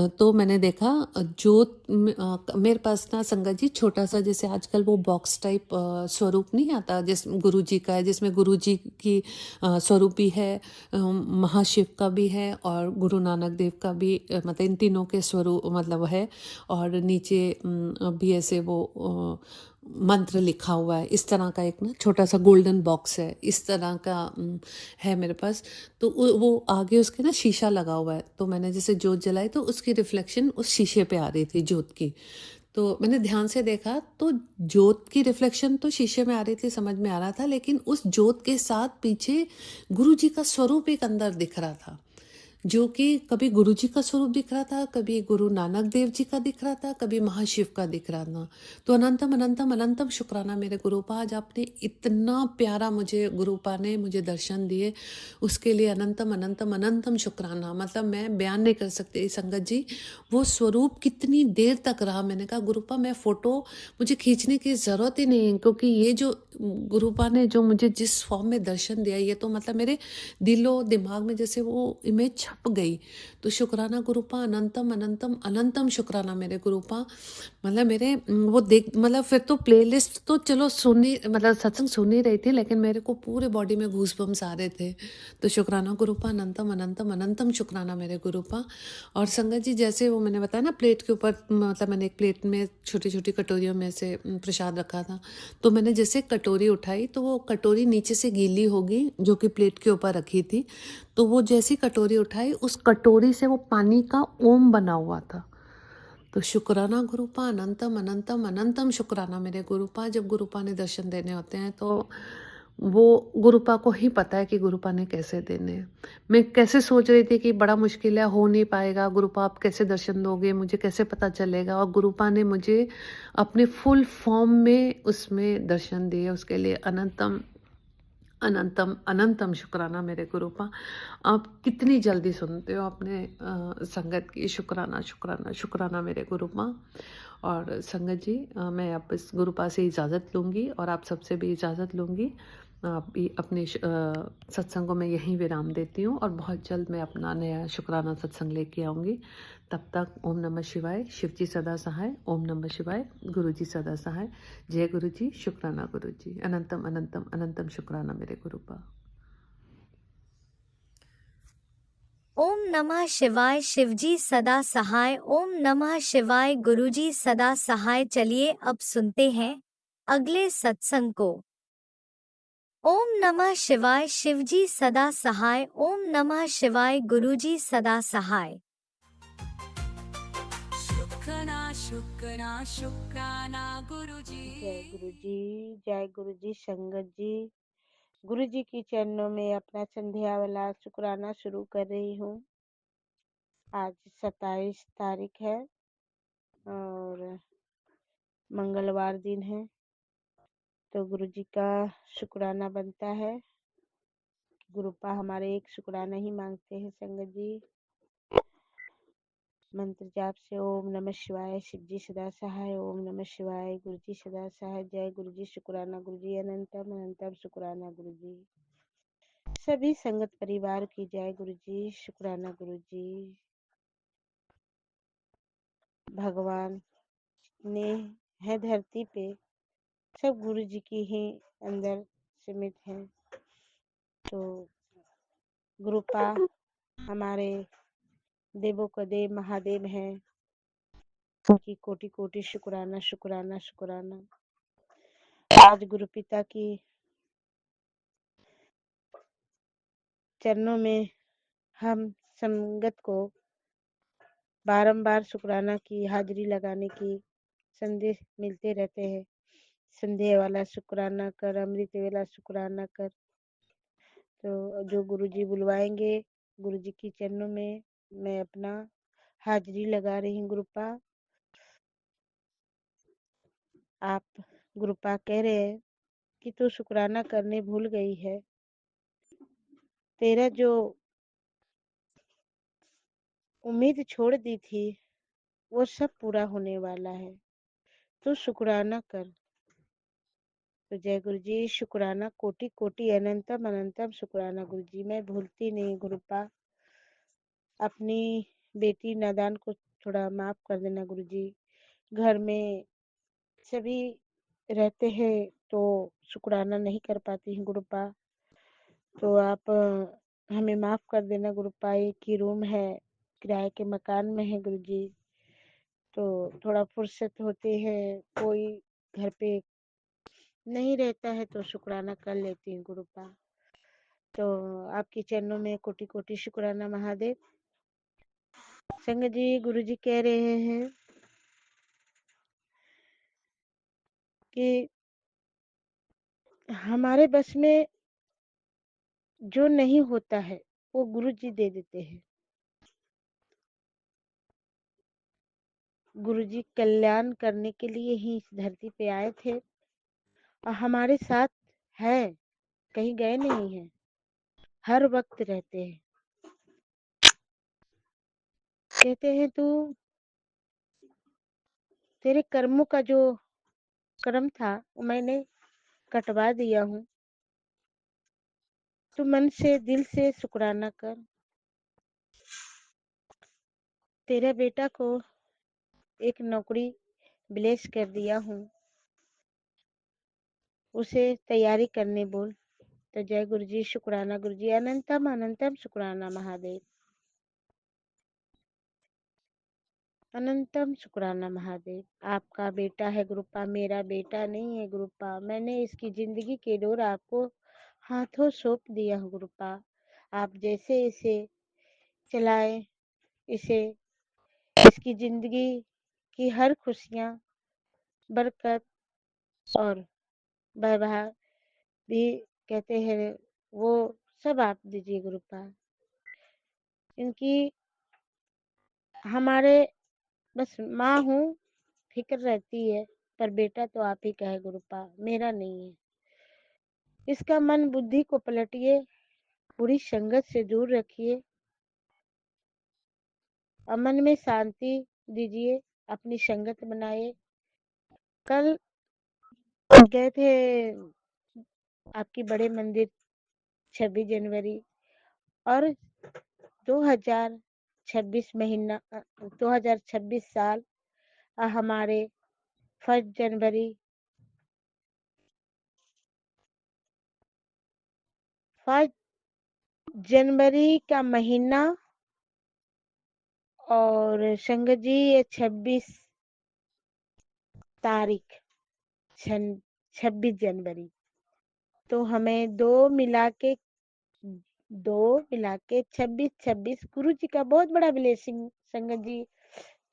तो मैंने देखा जोत मेरे पास ना संगत जी छोटा सा, जैसे आजकल वो बॉक्स टाइप स्वरूप नहीं आता जिस गुरु जी का है, जिसमें गुरु जी की स्वरूप भी है, महाशिव का भी है और गुरु नानक देव का भी, मतलब इन तीनों के स्वरूप मतलब है, और नीचे भी ऐसे वो मंत्र लिखा हुआ है, इस तरह का एक ना छोटा सा गोल्डन बॉक्स है, इस तरह का है मेरे पास। तो वो आगे उसके ना शीशा लगा हुआ है, तो मैंने जैसे जोत जलाई तो उसकी रिफ्लेक्शन उस शीशे पे आ रही थी जोत की। तो मैंने ध्यान से देखा तो जोत की रिफ्लेक्शन तो शीशे में आ रही थी, समझ में आ रहा था, लेकिन उस जोत के साथ पीछे गुरु जी का स्वरूप एक अंदर दिख रहा था, जो कि कभी गुरु जी का स्वरूप दिख रहा था, कभी गुरु नानक देव जी का दिख रहा था, कभी महाशिव का दिख रहा था। तो अनंतम अनंतम अनंतम शुक्राना मेरे गुरुपा, आज आपने इतना प्यारा मुझे गुरुपा ने मुझे दर्शन दिए, उसके लिए अनंतम अनंतम अनंतम शुक्राना। मतलब मैं बयान नहीं कर सकती संगत जी, वो स्वरूप कितनी देर तक रहा। मैंने कहा गुरुपा मैं फ़ोटो मुझे खींचने की ज़रूरत ही नहीं है, क्योंकि ये जो गुरुपा ने जो मुझे जिस फॉर्म में दर्शन दिया, ये तो मतलब मेरे दिलो दिमाग में जैसे वो इमेज छप गई। तो शुक्राना गुरुपा, अनंतम अनंतम अनंतम शुक्राना मेरे गुरुपा। मतलब मेरे वो देख मतलब फिर तो प्लेलिस्ट तो चलो सुनी, मतलब सत्संग सुन ही रही थी, लेकिन मेरे को पूरे बॉडी में गूज़बम्स आ रहे थे। तो शुक्राना गुरुपा, अनंतम अनंतम अनंतम शुक्राना मेरे गुरुपा। और संगत जी जैसे वो मैंने बताया ना प्लेट के ऊपर, मतलब मैंने एक प्लेट में छोटी छोटी कटोरियों में से प्रसाद रखा था, तो मैंने जैसे कटोरी उठाई तो वो कटोरी नीचे से गीली होगी जो कि प्लेट के ऊपर रखी थी, तो वो जैसी कटोरी उठाई उस कटोरी से वो पानी का ओम बना हुआ था। तो शुक्राना गुरुपा, अनंतम अनंतम अनंतम शुक्राना मेरे गुरुपा। जब गुरुपा ने दर्शन देने होते हैं तो वो गुरुपा को ही पता है कि गुरुपा ने कैसे देने हैं। मैं कैसे सोच रही थी कि बड़ा मुश्किल है, हो नहीं पाएगा, गुरुपा आप कैसे दर्शन दोगे, मुझे कैसे पता चलेगा, और गुरुपा ने मुझे अपने फुल फॉर्म में उसमें दर्शन दिए, उसके लिए अनंतम अनंतम अनंतम शुक्राना मेरे गुरुपा। आप कितनी जल्दी सुनते हो अपने संगत की, शुक्राना शुक्राना शुक्राना मेरे गुरुपा। और संगत जी मैं अब इस गुरुपा से इजाज़त लूँगी और आप सबसे भी इजाज़त लूँगी। आप भी अपने सत्संगों में यहीं विराम देती हूँ, और बहुत जल्द मैं अपना नया शुक्राना सत्संग लेके आऊँगी। तब तक ओम नमः शिवाय, शिव जी सदा सहाय, ओम नमः शिवाय, गुरु जी सदा सहाय। जय गुरु जी, शुक्राना गुरु जी, अनंतम अनंतम अनंतम शुक्राना मेरे गुरुपा। ओम नमः शिवाय, शिवजी सदा सहाय। ओम नमः शिवाय, गुरुजी सदा सहाय। चलिए अब सुनते हैं अगले सत्संग को। ओम नमः शिवाय, शिवजी सदा सहाय। ओम नमः शिवाय, गुरुजी सदा सहाय। शुक्राना शुक्राना शुक्राना गुरुजी। जय गुरु जी, जय गुरु जी। संगत जी, गुरु जी की चरणों में अपना संध्या वाला शुक्राना शुरू कर रही हूँ। आज 27 तारीख है और मंगलवार दिन है, तो गुरुजी का शुक्राना बनता है। गुरुपा हमारे एक शुक्राना ही मांगते हैं संगत जी। मंत्र जाप से ओम नमः शिवाय, शिव जी सदा सहाय, ओम नमः शिवाय, गुरु जी सदा सहाय, जय गुरु जी, शुक्राना गुरु जी, अनंतम अनंतम शुक्राना गुरु जी। सभी संगत परिवार की जय गुरु जी, शुक्राना गुरु जी। भगवान ने है धरती पे, सब गुरु जी की ही अंदर सीमित हैं। तो गुरुपा हमारे देवों का देव महादेव हैं, उनकी कोटि कोटि शुक्राना शुक्राना शुक्राना। आज गुरु पिता की चरणों में हम संगत को बारंबार शुक्राना की हाजिरी लगाने की संदेश मिलते रहते हैं। संध्या वाला शुक्राना कर, अमृत वाला शुक्राना कर। तो जो गुरुजी बुलवाएंगे, गुरुजी की चरणों में मैं अपना हाजिरी लगा रही हूँ। गुरुपा आप गुरुपा कह रहे हैं कि तू शुक्राना करने भूल गई है, तेरा जो उम्मीद छोड़ दी थी वो सब पूरा होने वाला है, तो शुक्राना कर। तो जय गुरु जी, शुक्राना कोटि कोटि अनंतम अनंतम शुक्राना गुरु जी। मैं भूलती नहीं गुरुपा, अपनी बेटी नादान को थोड़ा माफ कर देना गुरु जी। घर में सभी रहते हैं तो शुक्राना नहीं कर पाती हूँ गुरुपा, तो आप हमें माफ कर देना गुरुपा। एक ही रूम है, किराए के मकान में है गुरु जी, तो थोड़ा फुर्सत होते हैं, कोई घर पे नहीं रहता है तो शुक्राना कर लेती हूँ गुरुपा। तो आपके चरणों में कोटि कोटि शुक्राना महादेव। संगत जी, गुरु जी कह रहे हैं कि हमारे बस में जो नहीं होता है वो गुरु जी दे देते हैं। गुरु जी कल्याण करने के लिए ही इस धरती पे आए थे और हमारे साथ है, कहीं गए नहीं है, हर वक्त रहते हैं। कहते हैं तू तेरे कर्मों का जो कर्म था वो मैंने कटवा दिया हूँ, तू मन से दिल से शुक्राना कर। तेरे बेटा को एक नौकरी ब्लेस कर दिया हूँ, उसे तैयारी करने बोल। तो जय गुरु जी, शुक्राना गुरु जी, अनंतम अनंतम शुक्राना महादेव, अनंतम शुक्राना महादेव। आपका बेटा है गुरुपा, मेरा बेटा नहीं है गुरुपा। मैंने इसकी जिंदगी के डोर आपको हाथों सौंप दिया हूँ गुरुपा। आप जैसे इसे चलाए, इसे इसकी जिंदगी की हर खुशियाँ, बरकत और वैभव भी कहते हैं वो सब आप दीजिए गुरुपा। इनकी हमारे बस माँ हूँ, फिक्र रहती है, पर बेटा तो आप ही का है गुरुपा, मेरा नहीं है। इसका मन बुद्धि को पलटिए, बुरी संगत से दूर रखिए और मन में शांति दीजिए, अपनी संगत बनाए। कल गए थे आपकी बड़े मंदिर 26 जनवरी और 2026 महीना 2026 साल हमारे 1 जनवरी 1 जनवरी का महीना और संगत जी ये 26 तारीख 26 जनवरी, तो हमें दो मिला के 26 गुरु जी का बहुत बड़ा ब्लेसिंग संगत जी।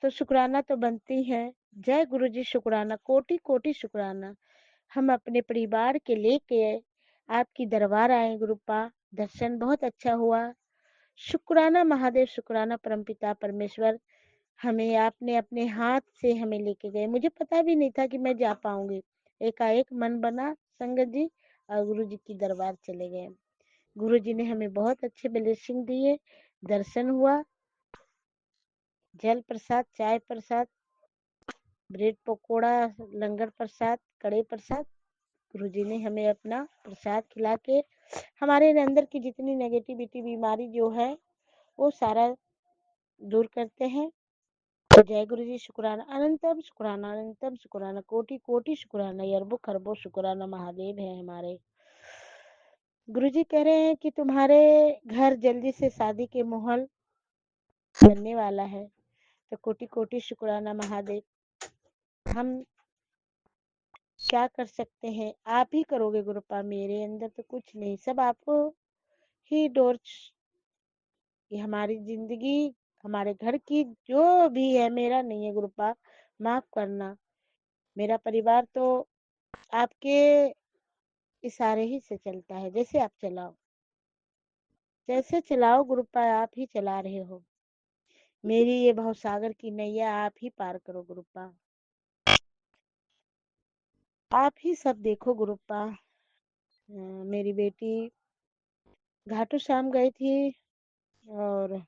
तो शुक्राना तो बनती है। जय गुरु जी, शुक्राना कोटि कोटि शुक्राना। हम अपने परिवार के लेके आपकी दरबार आए गुरुपा, दर्शन बहुत अच्छा हुआ। शुक्राना महादेव, शुक्राना परमपिता परमेश्वर। हमें आपने अपने हाथ से हमें लेके गए। मुझे पता भी नहीं था कि मैं जा पाऊंगी। एकाएक मन बना संगत जी और गुरु जी की दरबार चले गए। गुरु जी ने हमें बहुत अच्छे ब्लेसिंग दिए, दर्शन हुआ, जल प्रसाद, चाय प्रसाद, ब्रेड पकोड़ा, लंगर प्रसाद, कड़े प्रसाद। गुरु जी ने हमें अपना प्रसाद खिला के हमारे अंदर की जितनी नेगेटिविटी बीमारी जो है वो सारा दूर करते हैं। तो जय गुरु जी, शुक्राना अनंतम शुक्राना, कोटि कोटि शुक्राना, अरबों खरबों शुक्राना महादेव है हमारे। गुरु जी कह रहे हैं कि तुम्हारे घर जल्दी से शादी के माहौल बनने वाला है, तो कोटि कोटि शुक्राना महादेव। हम क्या कर सकते हैं, आप ही करोगे गुरुपा, मेरे अंदर तो कुछ नहीं, सब आपको ही डोर। ये हमारी जिंदगी, हमारे घर की जो भी है, मेरा नहीं है गुरुपा, माफ करना। मेरा परिवार तो आपके इशारे ही से चलता है, जैसे आप चलाओ, जैसे चलाओ गुरुपा, आप ही चला रहे हो। मेरी ये भवसागर की नैया आप ही पार करो गुरुपा, आप ही सब देखो गुरुपा। मेरी बेटी घाटू श्याम गई थी और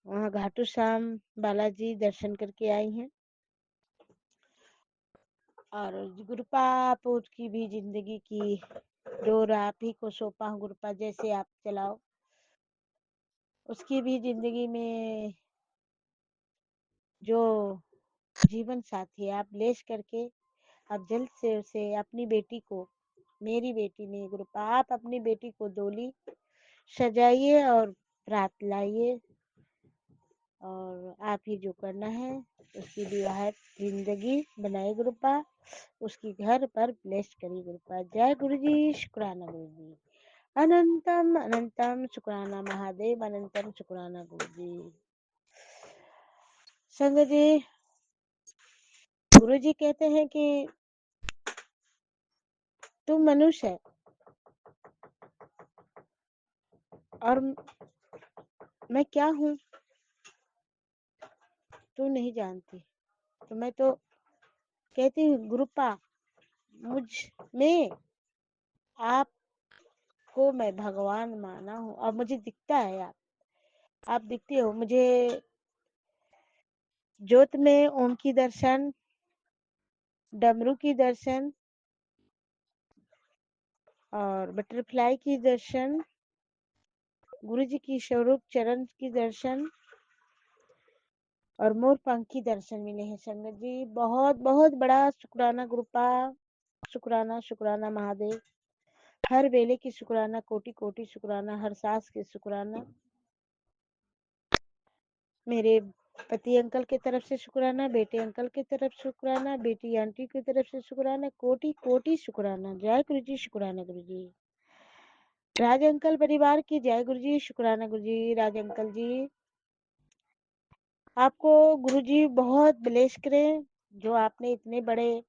वहाँ घाटू श्याम बालाजी दर्शन करके आई हैं। और गुरुपा आप उसकी भी जिंदगी की डोर आप ही को सौंपा हूँ गुरुपा, जैसे आप चलाओ। उसकी भी जिंदगी में जो जीवन साथी आप लेस करके आप जल्द से उसे अपनी बेटी को, मेरी बेटी नहीं गुरुपा, आप अपनी बेटी को डोली सजाइए और रात लाइए, और आप ही जो करना है उसकी विवाहित जिंदगी बनाए गुरुपा, उसकी घर पर ब्लेस करिए गुरुपा। जय गुरु जी, शुक्राना गुरु जी, अनंतम अनंतम शुक्राना महादेव, अनंतम शुक्राना गुरु जी। संग जी, गुरु जी कहते हैं कि तुम मनुष्य है और मैं क्या हूँ तू नहीं जानती। तो मैं तो कहती हूँ गुरुपा, मुझ में आपको मैं भगवान माना हूँ और मुझे दिखता है आप दिखते हो मुझे। ज्योत में ओम की दर्शन, डमरू की दर्शन और बटरफ्लाई की दर्शन, गुरु जी की स्वरूप चरण की दर्शन और मोर पंख की दर्शन मिले हैं संगत जी। बहुत बहुत बड़ा शुक्राना गुरुपा, शुक्राना शुक्राना महादेव, हर वेले की शुक्राना, कोटि कोटि शुक्राना, हर सांस के शुक्राना। मेरे पति अंकल की तरफ से शुक्राना, बेटे अंकल की तरफ शुक्राना, बेटी आंटी की तरफ से शुक्राना, कोटि कोटि शुक्राना। जय गुरु जी, शुक्राना गुरु जी। राज अंकल परिवार की जय गुरु जी, शुक्राना गुरु जी। राज अंकल जी, आपको गुरु जी बहुत ब्लेस करें, जो आपने इतने बड़े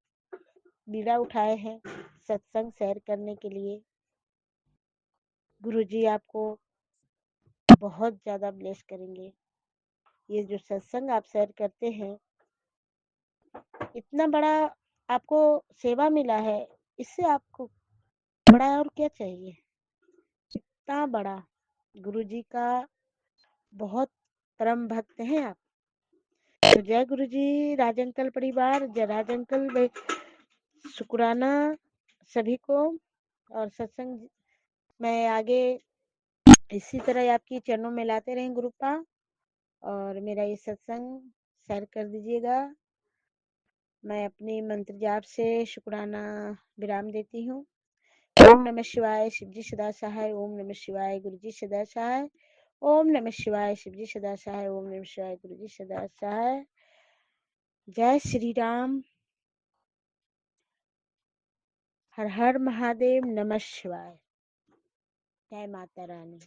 बीड़ा उठाए हैं सत्संग शेयर करने के लिए। गुरु जी आपको बहुत ज्यादा ब्लेस करेंगे। ये जो सत्संग आप शेयर करते हैं, इतना बड़ा आपको सेवा मिला है, इससे आपको बड़ा और क्या चाहिए। इतना बड़ा गुरु जी का बहुत परम भक्त हैं आप। तो जय गुरु जी। राज अंकल परिवार, जय राज अंकल शुक्राना सभी को। और सत्संग मैं आगे इसी तरह आपकी चरणों में लाते रहें गुरुपा, और मेरा ये सत्संग शेयर कर दीजिएगा। मैं अपनी मंत्र जाप से शुक्राना विराम देती हूँ। ओम नमः शिवाय, शिवजी सदा सहाय। ओम नमः शिवाय, गुरुजी सदा सहाय। ओम नमः शिवाय, शिवजी सदा सहाय। ओम नमः शिवाय, गुरुजी सदा सहाय। जय श्री राम, हर हर महादेव, नमः शिवाय। जय माता रानी।